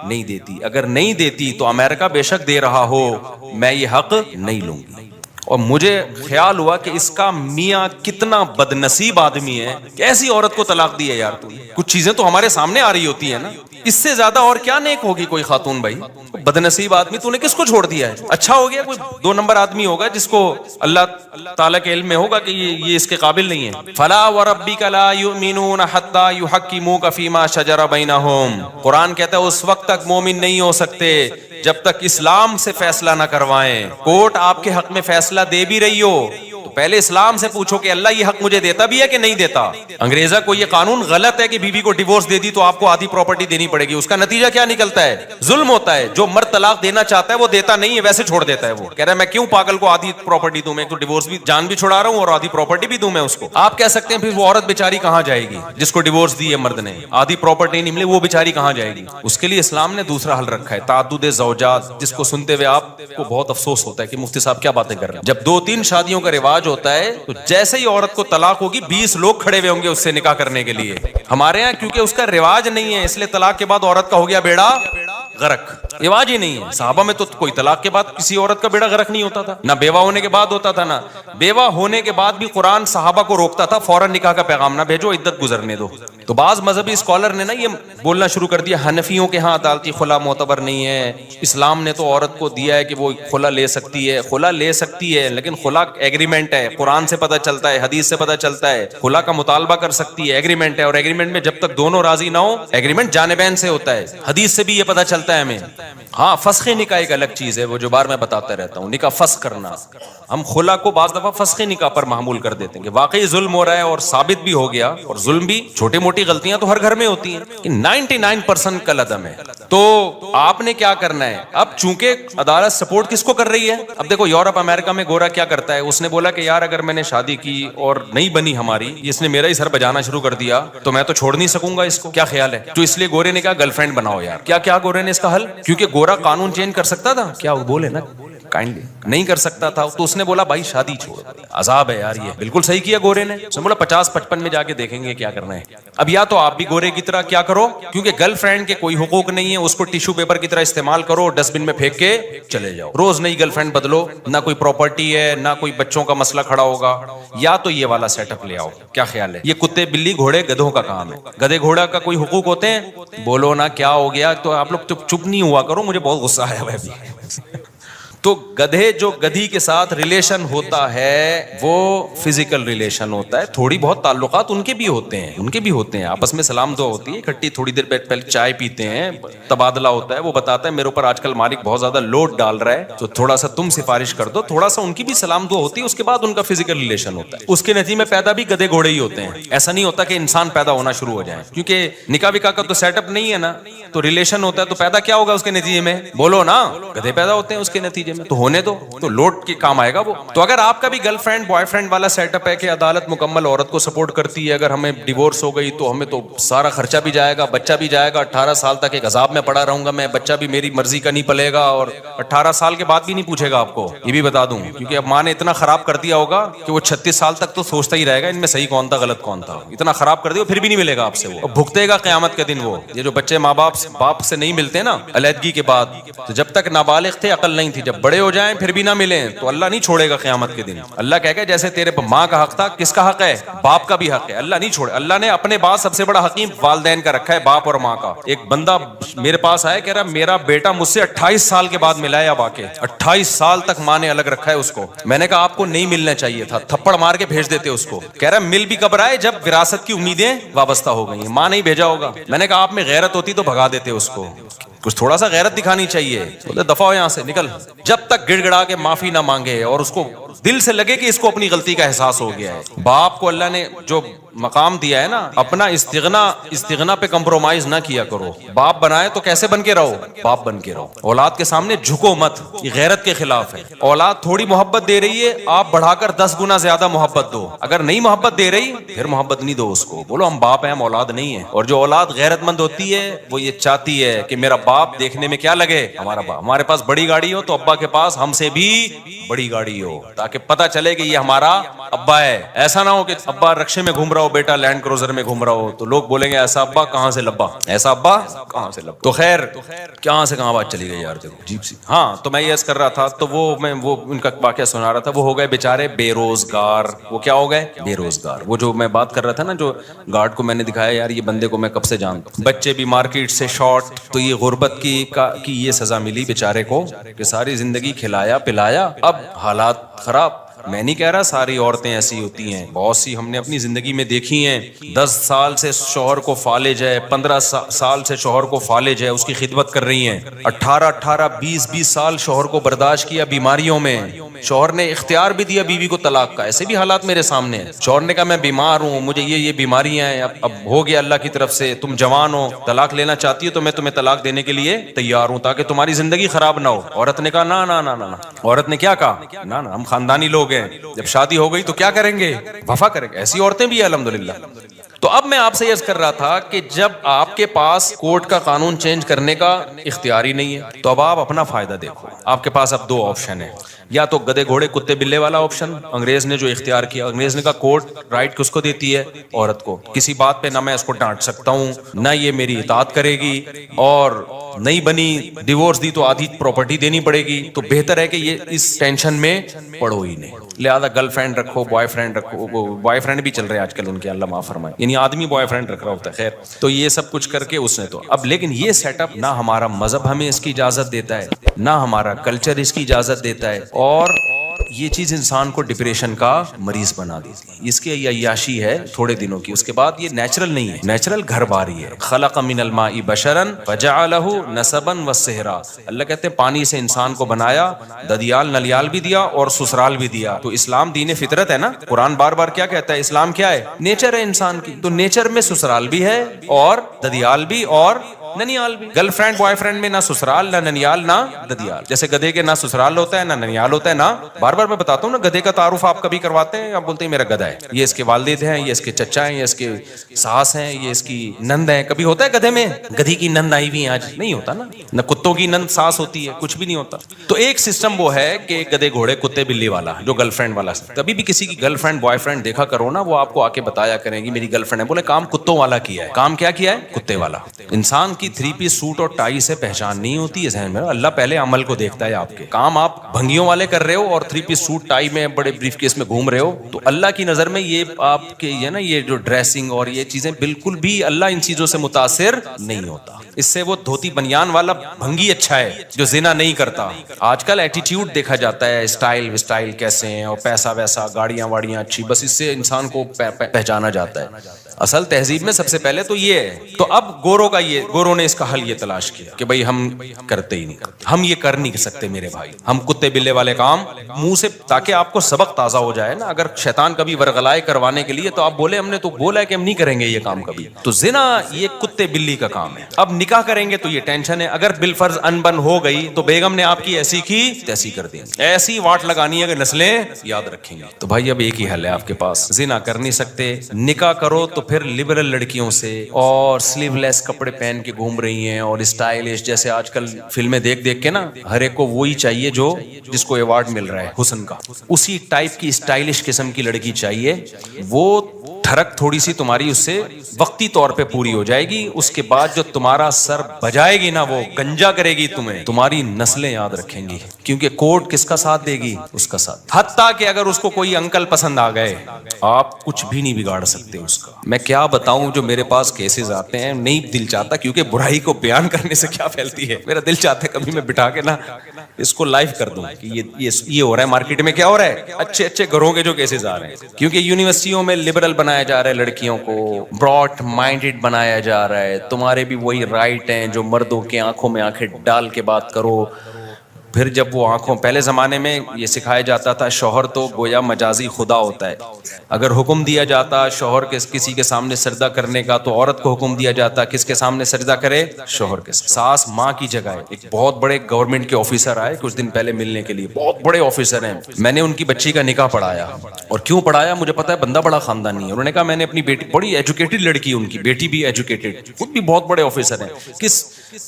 نہیں دیتی، اگر نہیں دیتی تو امریکہ بے شک دے رہا ہو، میں یہ حق نہیں لوں گی۔ اور مجھے خیال ہوا کہ اس کا میاں کتنا بد نصیب آدمی ہے کہ ایسی عورت کو طلاق دی ہے یار تو۔ کچھ چیزیں تو ہمارے سامنے آ رہی ہوتی ہیں نا، اس سے زیادہ اور کیا نیک ہوگی کوئی خاتون بھائی؟ بد نصیب آدمی، تو نے کس کو چھوڑ دیا ہے؟ اچھا ہو گیا کوئی 2 نمبر آدمی ہوگا جس کو اللہ تعالیٰ کے علم میں ہوگا کہ یہ اس کے قابل نہیں ہے۔ فلا وربک لا یؤمنون حتی یحکموک فیما شجر بینہم، قرآن کہتا ہے اس وقت تک مومن نہیں ہو سکتے جب تک اسلام سے فیصلہ نہ کروائیں۔ کورٹ آپ کے حق میں فیصلہ دے بھی رہی ہو تو پہلے اسلام سے پوچھو کہ اللہ یہ حق مجھے دیتا بھی ہے کہ نہیں دیتا۔ انگریزا کو یہ قانون غلط ہے کہ بیوی کو ڈیورس دے دی تو آپ کو آدھی پراپرٹی دینی پڑے گی، اس کا نتیجہ کیا نکلتا ہے؟ ظلم ہوتا ہے۔ جو مرد طلاق دینا چاہتا ہے وہ دیتا نہیں ہے، ویسے چھوڑ دیتا ہے، وہ کہہ رہا ہے میں کیوں پاگل کو آدھی پراپرٹی دوں، میں تو ڈیورس بھی، جان بھی چھڑا رہا ہوں اور آدھی پراپرٹی بھی دوں میں اس کو۔ آپ کہہ سکتے ہیں پھر وہ عورت بیچاری کہاں جائے گی جس کو ڈیورس دی ہے مرد نے، آدھی پراپرٹی نہیں ملے، وہ بیچاری کہاں جائے گی؟ اس کے لیے اسلام نے دوسرا حل رکھا ہے، تعدد زوجات، جس کو سنتے ہوئے آپ کو بہت افسوس ہوتا ہے کہ مفتی صاحب کیا باتیں کر رہے ہیں۔ جب 2-3 شادیوں کا رواج ہوتا ہے تو جیسے ہی عورت کو طلاق ہوگی 20 لوگ کھڑے ہوئے ہوں گے اس سے نکاح کرنے کے لیے۔ ہمارے یہاں کیونکہ اس کا رواج نہیں ہے، اس لیے طلاق کے بعد عورت کا ہو گیا بیڑا غرق، رواج ہی نہیں ہے۔ صحابہ میں تو کوئی طلاق کے بعد کسی عورت کا بیڑا غرق نہیں ہوتا تھا، نہ بیوہ ہونے کے بعد ہوتا تھا، نہ بیوہ ہونے کے بعد بھی قرآن صحابہ کو روکتا تھا فوراً نکاح کا پیغام نہ بھیجو، عدت گزرنے دو۔ تو بعض مذہبی اسکالر نے نا یہ بولنا شروع کر دیا حنفیوں کے ہاں عدالتی خلا معتبر نہیں ہے، اسلام نے تو عورت کو دیا ہے کہ وہ خلا لے سکتی ہے۔ خلا لے سکتی ہے لیکن خلا ایگریمنٹ ہے، قرآن سے پتہ چلتا ہے، حدیث سے پتہ چلتا ہے، خلا کا مطالبہ کر سکتی ہے، ایگریمنٹ ہے، اور ایگریمنٹ میں جب تک دونوں راضی نہ ہو، ایگریمنٹ جانبین سے ہوتا ہے، حدیث سے بھی یہ پتہ چلتا ہے ہمیں۔ ہاں فسخ نکاح ایک الگ چیز ہے، وہ جو بار میں بتاتا رہتا ہوں، نکاح فسخ کرنا۔ ہم خلا کو بعض دفعہ فسخ نکاح پر محمول کر دیتے ہیں کہ واقعی ظلم ہو رہا ہے اور ثابت بھی ہو گیا، اور ظلم بھی چھوٹی موٹی غلطیاں تو ہر گھر میں ہوتی ہیں کہ 99% کل عدم ہے۔ تو آپ نے کیا کرنا ہے اب؟ چونکہ عدالت سپورٹ کس کو کر رہی ہے؟ اب دیکھو یورپ امریکہ میں گورا کیا کرتا ہے، اس نے بولا کہ یار اگر میں نے شادی کی اور نہیں بنی ہماری، اس نے میرا ہی سر بجانا شروع کر دیا تو میں تو چھوڑ نہیں سکوں گا اس کو، کیا خیال ہے؟ تو اس لیے گورے نے کہا گرل فرینڈ بناؤ یار۔ کیا گورے نے اس کا حل؟ کیونکہ گورا قانون چینج کر سکتا تھا کیا؟ وہ بولے نا کائنڈلی نہیں کر سکتا تھا، تو اس نے بولا بھائی شادی چھوڑ، عذاب ہے یار۔ یہ بالکل صحیح کیا گورے نے، اس نے بولا 50-55 میں جا کے دیکھیں گے کیا کرنا ہے۔ اب یا تو آپ بھی گورے کی طرح کیا کرو، کیونکہ گرل فرینڈ کے کوئی حقوق نہیں ہے، اس کو ٹیشو پیپر کی طرح استعمال کرو، ڈسٹ بن میں پھینک کے چلے جاؤ، روز نئی گرل فرینڈ بدلو، نہ کوئی پراپرٹی ہے نہ کوئی بچوں کا مسئلہ کھڑا ہوگا۔ یا تو یہ والا سیٹ اپ لے آؤ، کیا خیال ہے؟ یہ کتے بلی گھوڑے گدھوں کا کام ہے، گدھے گھوڑا کا کوئی حقوق ہوتے ہیں؟ بولو نا کیا ہو گیا؟ تو آپ لوگ چپ نہیں ہوا کرو، مجھے بہت غصہ آیا ہے ابھی۔ تو گدھے جو گدھی کے ساتھ ریلیشن ہوتا ہے وہ فزیکل ریلیشن ہوتا ہے، تھوڑی بہت تعلقات ان کے بھی ہوتے ہیں، آپس میں سلام دعا ہوتی ہے، اکٹھی تھوڑی دیر پہلے چائے پیتے ہیں، تبادلہ ہوتا ہے، وہ بتاتا ہے میرے اوپر آج کل مالک بہت زیادہ لوڈ ڈال رہا ہے تو تھوڑا سا تم سفارش کر دو، تھوڑا سا ان کی بھی سلام دعا ہوتی ہے، اس کے بعد ان کا فزیکل ریلیشن ہوتا ہے۔ اس کے نتیجے میں پیدا بھی گدھے گھوڑے ہی ہوتے ہیں، ایسا نہیں ہوتا کہ انسان پیدا ہونا شروع ہو جائے، کیونکہ نکاح وکاح کا تو سیٹ اپ نہیں ہے نا، تو ریلیشن ہوتا ہے تو پیدا کیا ہوگا اس کے نتیجے میں؟ بولو نا، گدھے پیدا ہوتے ہیں اس کے نتیجے میں، تو ہونے دو، تو لوٹ کے کام آئے گا وہ۔ تو اگر آپ کا بھی گرل فرینڈ بوائے فرینڈ والا سیٹ اپ ہے کہ عدالت مکمل عورت کو سپورٹ کرتی ہے، اگر ہمیں ڈیورس ہو گئی تو ہمیں تو سارا خرچہ بھی جائے گا، بچہ بھی جائے گا، 18 سال تک ایک عذاب میں پڑا رہوں گا میں، بچہ بھی میری مرضی کا نہیں پلے گا، اور 18 سال کے بعد بھی نہیں پوچھے گا آپ کو، یہ بھی بتا دوں، کیونکہ اب ماں نے اتنا خراب کر دیا ہوگا کہ وہ 36 سال تک تو سوچتا ہی رہے گا ان میں صحیح کون تھا غلط کون تھا، اتنا خراب کر دیا پھر بھی نہیں ملے گا آپ سے، وہ بھگتے گا قیامت کے دن۔ وہ یہ جو بچے ماں باپ سے نہیں ملتے نا علیحدگی کے بعد، تو جب تک نابالغ تھے عقل نہیں تھی، جب بڑے ہو جائیں پھر بھی نہ ملیں تو اللہ نہیں چھوڑے گا قیامت کے دن۔ اللہ کہے گا جیسے تیرے ماں کا حق تھا، کس کا حق ہے؟ باپ کا بھی حق ہے، اللہ نہیں چھوڑے۔ اللہ نے اپنے بعد سب سے بڑا حکیم والدین کا رکھا ہے، باپ اور ماں کا۔ ایک بندہ میرے پاس آیا کہہ رہا میرا بیٹا مجھ سے 28 سال کے بعد ملا ہے، اب آ کے 28 سال تک ماں نے الگ رکھا ہے اس کو۔ میں نے کہا آپ کو نہیں ملنا چاہیے تھا، تھپڑ مار کے بھیج دیتے اس کو۔ کہہ رہا مل بھی کب رہا ہے جب وراثت کی امیدیں وابستہ ہو گئی ہیں، ماں نہیں بھیجا ہوگا۔ میں نے کہا آپ میں غیرت ہوتی تو بھگا دیتے اس کو، کچھ تھوڑا سا غیرت دکھانی چاہیے، بولے دفعہ ہو یہاں سے نکل، جب تک گڑ گڑا کے معافی نہ مانگے اور اس کو دل سے لگے کہ اس کو اپنی غلطی کا احساس ہو گیا ہے۔ باپ کو اللہ نے جو مقام دیا ہے نا, اپنا استغنا پہ کمپرومائز نہ کیا کرو. باپ بنائے تو کیسے بن کے رہو, باپ بن کے رہو. اولاد کے سامنے جھکو مت, یہ غیرت کے خلاف ہے. اولاد تھوڑی محبت دے رہی ہے, آپ بڑھا کر 10 گنا زیادہ محبت دو. اگر نہیں محبت دے رہی پھر محبت نہیں دو اس کو, بولو ہم باپ ہیں ہم اولاد نہیں ہیں. اور جو اولاد غیرت مند ہوتی ہے وہ یہ چاہتی ہے کہ میرا باپ دیکھنے میں کیا لگے, ہمارا باپ. ہمارے پاس بڑی گاڑی ہو تو ابا کے پاس ہم سے بھی بڑی گاڑی ہو, تاکہ پتہ چلے کہ یہ ہمارا ابا ہے. ایسا نہ ہو کہ ابا رکشے میں گھوم رہا ہو, بیٹا لینڈ کروزر میں گھوم رہا ہو, تو لوگ بولیں گے ایسا ابا کہاں سے لبا, ایسا ابا کہاں سے لبا. تو خیر کہاں سے کہاں بات چلی گئی یار, دیکھو عجیب سی. ہاں تو میں یہ عرض کر رہا تھا, تو وہ ان کا واقعہ سنا رہا تھا. وہ ہو گئے بیچارے بے روزگار. وہ کیا ہو گئے, بے روزگار. وہ جو میں بات کر رہا تھا نا, جو گارڈ کو میں نے دکھایا, یار یہ بندے کو میں کب سے جانتا ہوں. بچے بھی مارکیٹ سے شارٹ, تو یہ غربت کی یہ سزا ملی بیچارے کو کہ ساری زندگی کھلایا پلایا, اب حالات خراب. میں نہیں کہہ رہا ساری عورتیں ایسی ہوتی ہیں, بہت سی ہم نے اپنی زندگی میں دیکھی ہیں. 10 سال سے شوہر کو فالج ہے, 15 سال سے شوہر کو فالج ہے, اس کی خدمت کر رہی ہیں. 18 20 سال شوہر کو برداشت کیا بیماریوں میں, شوہر نے اختیار بھی دیا بیوی کو طلاق کا. ایسے بھی حالات میرے سامنے ہیں. شوہر نے کہا میں بیمار ہوں, مجھے یہ بیماریاں ہیں, اب ہو گیا اللہ کی طرف سے, تم جوان ہو, طلاق لینا چاہتی ہو تو میں تمہیں طلاق دینے کے لیے تیار ہوں تاکہ تمہاری زندگی خراب نہ ہو. عورت نے کہا نا نا نا نا. عورت نے کیا کہا, نا نا ہم خاندانی لوگ ہیں, جب شادی ہو گئی تو کیا کریں گے, وفا کریں گے. ایسی عورتیں بھی ہیں الحمدللہ. تو اب میں آپ سے عرض کر رہا تھا کہ جب آپ کے پاس کورٹ کا قانون چینج کرنے کا اختیار ہی نہیں ہے تو اب آپ اپنا فائدہ دیکھو. آپ کے پاس اب 2 آپشن ہیں, یا تو گدے گھوڑے کتے بلے والا آپشن, انگریز نے جو اختیار کیا. انگریز نے کہا کورٹ رائٹ کس کو دیتی ہے, عورت کو. کسی بات پہ نہ میں اس کو ڈانٹ سکتا ہوں, نہ یہ میری اطاعت کرے گی, اور نہیں بنی ڈیورس دی تو آدھی پراپرٹی دینی پڑے گی. تو بہتر ہے کہ یہ اس ٹینشن میں پڑو ہی نہیں. لہذا گرل فرینڈ رکھو, بوائے فرینڈ رکھو. بوائے فرینڈ بھی چل رہے ہیں آج کل ان کے, اللہ معاف فرمائے, یعنی آدمی بوائے فرینڈ رکھ رہا ہوتا ہے. خیر تو یہ سب کچھ کر کے اس نے تو اب, لیکن یہ سیٹ اپ نہ ہمارا مذہب ہمیں اس کی اجازت دیتا ہے, نہ ہمارا کلچر اس کی اجازت دیتا ہے, اور یہ چیز انسان کو ڈپریشن کا مریض بنا دیتی ہے. اس کی عیاشی ہے تھوڑے دنوں کی, اس کے بعد یہ نیچرل نہیں ہے, نیچرل گھر باری ہے. خلق من الماء بشرا فجعلہ نسبا وصہرا. اللہ کہتے ہیں پانی سے انسان کو بنایا, ددیال نلیال بھی دیا اور سسرال بھی دیا. تو اسلام دین فطرت ہے نا. قرآن بار بار کیا کہتا ہے, اسلام کیا ہے, نیچر ہے انسان کی. تو نیچر میں سسرال بھی ہے اور ددیال بھی اور ننیال بھی. گرل فرینڈ بوائے فرینڈ میں نہ سسرال نہ ننیال نہ ددیال. جیسے گدھے کے نہ سسرال ہوتا ہے نہ ننیال ہوتا ہے, نہ بار بار میں بتاتا ہوں نا, گدھے کا تعارف آپ کبھی کرواتے ہیں, آپ بولتے ہیں میرا گدھا ہے, یہ اس کے والد ہیں, یہ اس کے چچا ہیں, یہ اس کے ساس ہیں, یہ اس کی نند ہیں. کبھی ہوتا ہے گدھے میں گدھی کی نند آئی ہوئی آج, نہیں ہوتا نا. نہ کتوں کی نند ساس ہوتی ہے, کچھ بھی نہیں ہوتا. تو ایک سسٹم وہ ہے کہ گدھے گھوڑے کتے بلی والا, جو گرل فرینڈ والا. کبھی بھی کسی کی گرل فرینڈ بوائے فرینڈ دیکھا کرو نا, وہ آپ کو آ کے بتایا کریں گی میری گرل فرینڈ ہے, بولے کام کتوں والا کیا ہے. کام کیا کیا ہے, کتے والا. انسان کی 3 پیس سوٹ اور ٹائی سے پہچان نہیں ہوتی ہے ذہن میں. اللہ پہلے عمل کو دیکھتا ہے. آپ کے کام آپ بھنگیوں والے کر رہے ہو اور 3 پیس سوٹ ٹائی میں بڑے بریف کیس میں گھوم رہے ہو, تو اللہ کی نظر میں یہ آپ کے یہ نا یہ جو ڈریسنگ اور یہ چیزیں بالکل بھی, اللہ ان چیزوں سے متاثر نہیں ہوتا. اس سے وہ دھوتی بنیان والا بھنگی اچھا ہے جو زنا نہیں کرتا. آج کل ایٹیٹیوڈ دیکھا جاتا ہے, اسٹائل کیسے ہیں, اور پیسہ ویسا, گاڑیاں واڑیاں اچھی, بس اس سے انسان کو پہچانا جاتا ہے. اصل تہذیب میں سب سے پہلے تو یہ ہے. تو اب گوروں نے اس کا حل یہ تلاش کیا کہ بھائی ہم کرتے ہی نہیں, ہم یہ کر نہیں سکتے میرے بھائی, ہم کتے بلے والے کام منہ سے, تاکہ آپ کو سبق تازہ ہو جائے نا. اگر شیطان کبھی ورغلائے کروانے کے لیے تو آپ بولے ہم نے تو بولا ہے کہ ہم نہیں کریں گے یہ کام کبھی. تو زنا یہ کتے بلی کا کام ہے. اب نکاح کریں گے تو یہ ٹینشن ہے. اگر بالفرض انبن ہو گئی تو بیگم نے آپ کی ایسی کی تیسی کر دی, ایسی واٹ لگانی ہے کہ نسلیں یاد رکھیں گی. تو بھائی اب ایک ہی حل ہے آپ کے پاس, زنا کر نہیں سکتے, نکاح کرو تو پھر لبرل لڑکیوں سے, اور سلیو لیس کپڑے پہن کے گھوم رہی ہیں, اور اسٹائلش, جیسے آج کل فلمیں دیکھ کے نا ہر ایک کو وہی چاہیے جو جس کو ایوارڈ مل رہا ہے حسن کا, اسی ٹائپ کی اسٹائلش قسم کی لڑکی چاہیے. وہ ٹھڑک تھوڑی سی تمہاری اس سے وقتی طور پہ پوری ہو جائے گی, اس کے بعد جو تمہارا سر بجائے گی نا, وہ گنجا کرے گی تمہیں, تمہاری نسلیں یاد رکھیں گی. کیونکہ کورٹ کس کا ساتھ دے گی, اس کا ساتھ. حتیٰ کہ اگر اس کو کوئی انکل پسند آ گئے, آپ کچھ بھی نہیں بگاڑ سکتے اس کا. میں کیا بتاؤں, جو میرے پاس کیسز آتے ہیں, نہیں دل چاہتا, کیونکہ برائی کو بیان کرنے سے کیا پھیلتی ہے, میرا دل چاہتا ہے کبھی میں بٹھا کے نا اس کو لائیو کر دوں کہ یہ ہو رہا ہے مارکیٹ میں, کیا ہو رہا ہے, اچھے گھروں کے جو کیسز آ رہے ہیں. کیونکہ یونیورسٹیوں میں لبرل بنایا جا رہا ہے لڑکیوں کو, براڈ مائنڈڈ بنایا جا رہا ہے. تمہارے بھی وہی رائٹ ہیں جو مردوں کے آنکھوں میں آنکھیں ڈال کے بات کرو, پھر جب وہ آنکھوں, پہلے زمانے میں یہ سکھایا جاتا تھا شوہر تو گویا مجازی خدا ہوتا ہے, اگر حکم دیا جاتا شوہر کے کسی کے سامنے سجدہ کرنے کا تو عورت کو حکم دیا جاتا کس کے سامنے سجدہ کرے, شوہر کے. ساس ماں کی جگہ ہے. ایک بہت بڑے گورنمنٹ کے آفیسر آئے کچھ دن پہلے ملنے کے لیے, بہت بڑے آفیسر ہیں, میں نے ان کی بچی کا نکاح پڑھایا. اور کیوں پڑھایا مجھے پتا ہے, بندہ بڑا خاندانی ہے. انہوں نے کہا میں نے اپنی بیٹی, بڑی ایجوکیٹڈ لڑکی, ان کی بیٹی بھی ایجوکیٹڈ, خود بھی بہت بڑے آفیسر ہیں, کس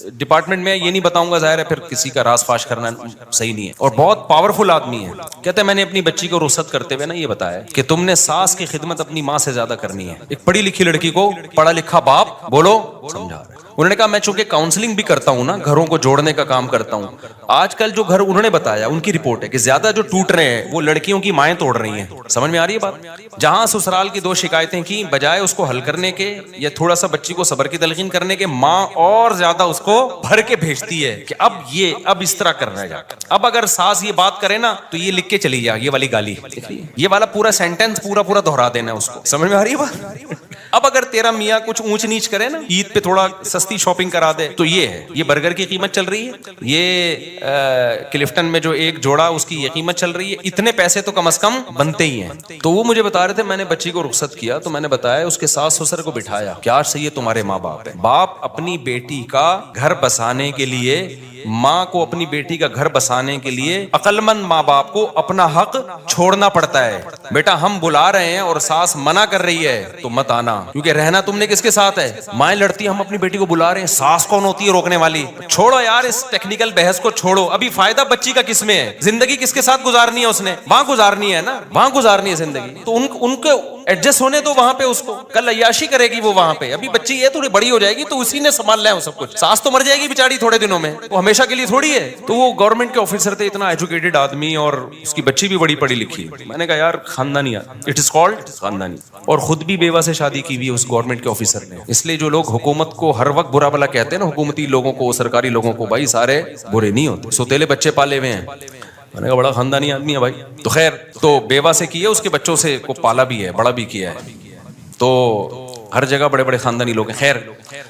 ڈپارٹمنٹ میں یہ نہیں بتاؤں گا, ظاہر ہے پھر کسی کا راز فاش کرنا صحیح نہیں ہے, اور بہت پاورفل آدمی ہے. کہتے ہیں میں نے اپنی بچی کو رخصت کرتے ہوئے نا یہ بتایا کہ تم نے ساس کی خدمت اپنی ماں سے زیادہ کرنی ہے. ایک پڑھی لکھی لڑکی کو پڑھا لکھا باپ بولو سمجھا رہا ہے. انہوں نے کہا میں چونکہ کاؤنسلنگ بھی کرتا ہوں نا, گھروں کو جوڑنے کا کام کرتا ہوں, آج کل جو گھر انہوں نے بتایا ان کی رپورٹ ہے کہ زیادہ جو ٹوٹ رہے ہیں وہ لڑکیوں کی مائیں توڑ رہی ہیں. سمجھ میں آ رہی ہے بات؟ جہاں سسرال کی 2 شکایتیں کی, بجائے اس کو حل کرنے کے یا تھوڑا سا بچی کو صبر کی تلقین کرنے کے, ماں اور زیادہ اس کو بھر کے بھیجتی ہے کہ اب اس طرح کرنا ہے. اب اگر ساس یہ بات کرے نا تو یہ لکھ کے چلی جا, یہ والی گالی, یہ والا پورا سینٹینس پورا دہرا دینا ہے اس کو. سمجھ میں آ رہی ہے بات؟ اب اگر تیرا میاں کچھ اونچ نیچ کرے نا, عید پہ تھوڑا سستی شاپنگ کرا دے, تو یہ ہے, یہ برگر کی قیمت چل رہی ہے, یہ کلفٹن میں جو ایک جوڑا اس کی یہ قیمت چل رہی ہے, اتنے پیسے تو کم از کم بنتے ہی ہیں. تو وہ مجھے بتا رہے تھے میں نے بچی کو رخصت کیا تو میں نے بتایا اس کے ساس سسر کو بٹھایا, کیا صحیح ہے تمہارے ماں باپ ہے, باپ اپنی بیٹی کا گھر بسانے کے لیے, ماں کو اپنی بیٹی کا گھر بسانے کے لیے عقل مند ماں باپ کو اپنا حق چھوڑنا پڑتا ہے. بیٹا ہم بلا رہے ہیں اور ساس منع کر رہی ہے تو مت آنا, کیونکہ رہنا تم نے کس کے ساتھ ہے, مائیں لڑتی, ہم اپنی بیٹی کو بلا رہے ہیں, ساس کون ہوتی ہے روکنے والی. چھوڑو یار اس ٹیکنیکل بحث کو چھوڑو, ابھی فائدہ بچی کا کس میں ہے, زندگی کس کے ساتھ گزارنی ہے, اس نے وہاں گزارنی ہے نا, وہاں گزارنی ہے زندگی, تو ان کو ایڈجسٹ ہونے دو وہاں پہ, اس کو کل عیاشی کرے گی وہ وہاں پہ, ابھی بچی ہے تھوڑی بڑی ہو جائے گی تو اسی نے سنبھال لیا وہ سب کچھ, ساس تو مر جائے گی بیچاری تھوڑے دنوں میں, وہ ہمیشہ کے لیے تھوڑی ہے. تو وہ گورنمنٹ کے آفیسر تھے, اتنا ایجوکیٹڈ آدمی, اور اس کی بچی بھی بڑی پڑھی لکھی. میں نے کہا یار خاندانی, اٹ از کالڈ خاندانی, اور خود بھی بیوہ سے شادی کی ہوئی اس گورنمنٹ کے آفیسر نے. اس لیے جو لوگ حکومت کو ہر وقت برا بھلا کہتے ہیں نا, حکومتی لوگوں کو, سرکاری لوگوں کو, بھائی سارے برے نہیں ہوتے, سوتیلے بچے پالے ہوئے ہیں. میں نے کہا بڑا خاندانی آدمی ہے بھائی. تو خیر, تو بیوہ سے کی ہے, اس کے بچوں سے کو پالا بھی ہے, بڑا بھی کیا ہے, تو ہر جگہ بڑے بڑے خاندانی لوگ ہیں. خیر,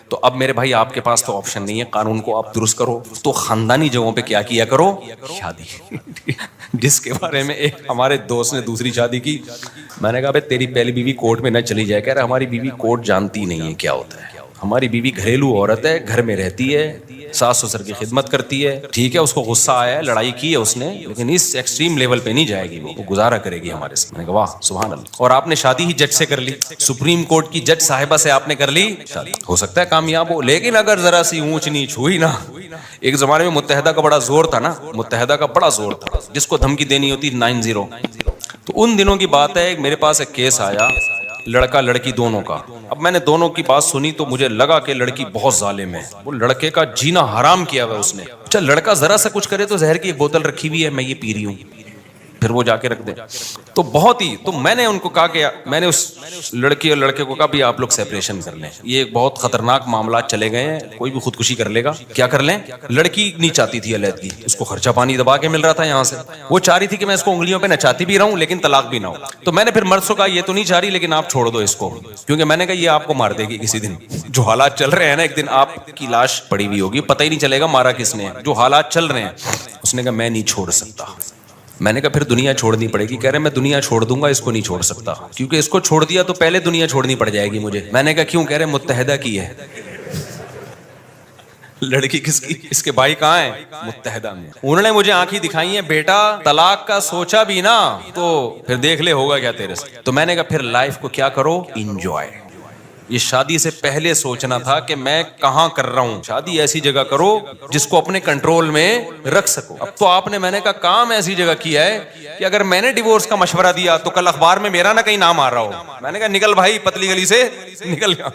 تو اب میرے بھائی آپ کے پاس تو آپشن نہیں ہے, قانون کو آپ درست کرو, تو خاندانی جگہوں پہ کیا کیا کرو, شادی. جس کے بارے میں ایک ہمارے دوست نے دوسری شادی کی, میں نے کہا بھائی تیری پہلی بیوی کورٹ میں نہ چلی جائے. کہہ رہا ہماری بیوی کورٹ جانتی نہیں ہے کیا ہوتا ہے, ہماری بیوی گھریلو عورت ہے, گھر میں رہتی ہے, ساس سسر کی خدمت کرتی ہے. ٹھیک ہے اس کو غصہ آیا ہے, لڑائی کی ہے اس نے, لیکن اس ایکسٹریم لیول پہ نہیں جائے گی, وہ گزارا کرے گی ہمارے سے. میں نے کہا واہ سبحان اللہ. اور آپ نے شادی ہی جج سے کر لی, سپریم کورٹ کی جج صاحبہ سے آپ نے کر لی شادی, ہو سکتا ہے کامیاب ہو, لیکن اگر ذرا سی اونچ نیچ ہوئی نا. ایک زمانے میں متحدہ کا بڑا زور تھا نا, متحدہ کا بڑا زور تھا, جس کو دھمکی دینی ہوتی 90. تو ان دنوں کی بات ہے, میرے پاس ایک کیس آیا لڑکا لڑکی دونوں کا. اب میں نے دونوں کی بات سنی تو مجھے لگا کہ لڑکی بہت ظالم ہے, وہ لڑکے کا جینا حرام کیا ہوا اس نے. اچھا لڑکا ذرا سا کچھ کرے تو زہر کی ایک بوتل رکھی ہوئی ہے, میں یہ پی رہی ہوں, پھر وہ جا کے رکھ دے. تو بہت ہی, تو میں نے ان کو کہا کہ میں نے اس لڑکی اور لڑکے کو کہا بھی آپ لوگ سیپریشن کر لیں, یہ ایک بہت خطرناک معاملات چلے گئے ہیں, کوئی بھی خودکشی کر لے گا. کیا کر لیں, لڑکی نہیں چاہتی تھی علیحدگی, اس کو خرچہ پانی دبا کے مل رہا تھا یہاں سے, وہ چاہ رہی تھی کہ میں اس کو انگلیوں پہ نچاتی بھی رہوں لیکن طلاق بھی نہ ہو. تو میں نے پھر مرد سے کہا یہ تو نہیں چاہ رہی لیکن آپ چھوڑ دو اس کو, کیونکہ میں نے کہا یہ آپ کو مار دے گی کسی دن. جو حالات چل رہے ہیں نا, ایک دن آپ کی لاش پڑی ہوئی ہوگی, پتہ ہی نہیں چلے گا مارا کس نے. جو حالات چل رہے ہیں, اس نے کہا میں نہیں چھوڑ سکتا. میں نے کہا پھر دنیا چھوڑنی پڑے گی. کہہ رہے میں دنیا چھوڑ دوں گا, اس کو نہیں چھوڑ سکتا, کیونکہ اس کو چھوڑ دیا تو پہلے دنیا چھوڑنی پڑ جائے گی مجھے. میں نے کہا کیوں؟ کہہ رہے متحدہ کی ہے. لڑکی کس کی؟ اس کے بھائی کہاں ہیں؟ متحدہ میں. انہوں نے مجھے آنکھیں دکھائی ہیں, بیٹا طلاق کا سوچا بھی نا تو پھر دیکھ لے ہوگا کیا تیرے سے. تو میں نے کہا پھر لائف کو کیا کرو, انجوائے. یہ شادی سے پہلے سوچنا تھا کہ میں کہاں کر رہا ہوں. شادی ایسی جگہ کرو جس کو اپنے کنٹرول میں رکھ سکو. اب تو آپ نے, میں نے کہا کام ایسی جگہ کیا ہے کہ اگر میں نے ڈیورس کا مشورہ دیا تو کل اخبار میں میرا نہ کہیں نام آ رہا ہو. میں نے کہا نکل بھائی پتلی گلی سے نکل گیا,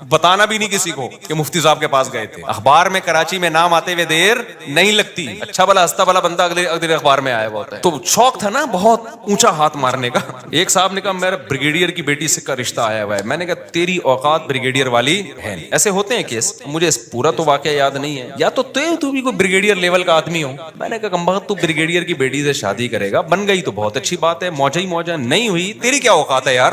بتانا بھی نہیں کسی کو کہ مفتی صاحب کے پاس گئے تھے. اخبار میں کراچی میں نام آتے ہوئے دیر نہیں لگتی. اچھا بلا ہستا بلا بندہ اگلے اخبار میں آیا ہوا ہوتا ہے. تو شوق تھا نا بہت اونچا ہاتھ مارنے کا. ایک صاحب نے کہا میرا بریگیڈیئر کی بیٹی سے کا رشتہ آیا ہوا ہے. میں نے کہا تیری اوقات بریگیڈیئر والی ہے نہیں. ایسے ہوتے ہیں کیس, مجھے پورا تو واقعہ یاد نہیں ہے, یا تو بھی کوئی بریگیڈیئر لیول کا آدمی ہو. میں نے کہا کمبخت تو بریگیڈیئر کی بیٹی سے شادی کرے گا, بن گئی تو بہت اچھی بات ہے, موجہ ہی موجہ, نہیں ہوئی تیری کیا اوقات ہے یار,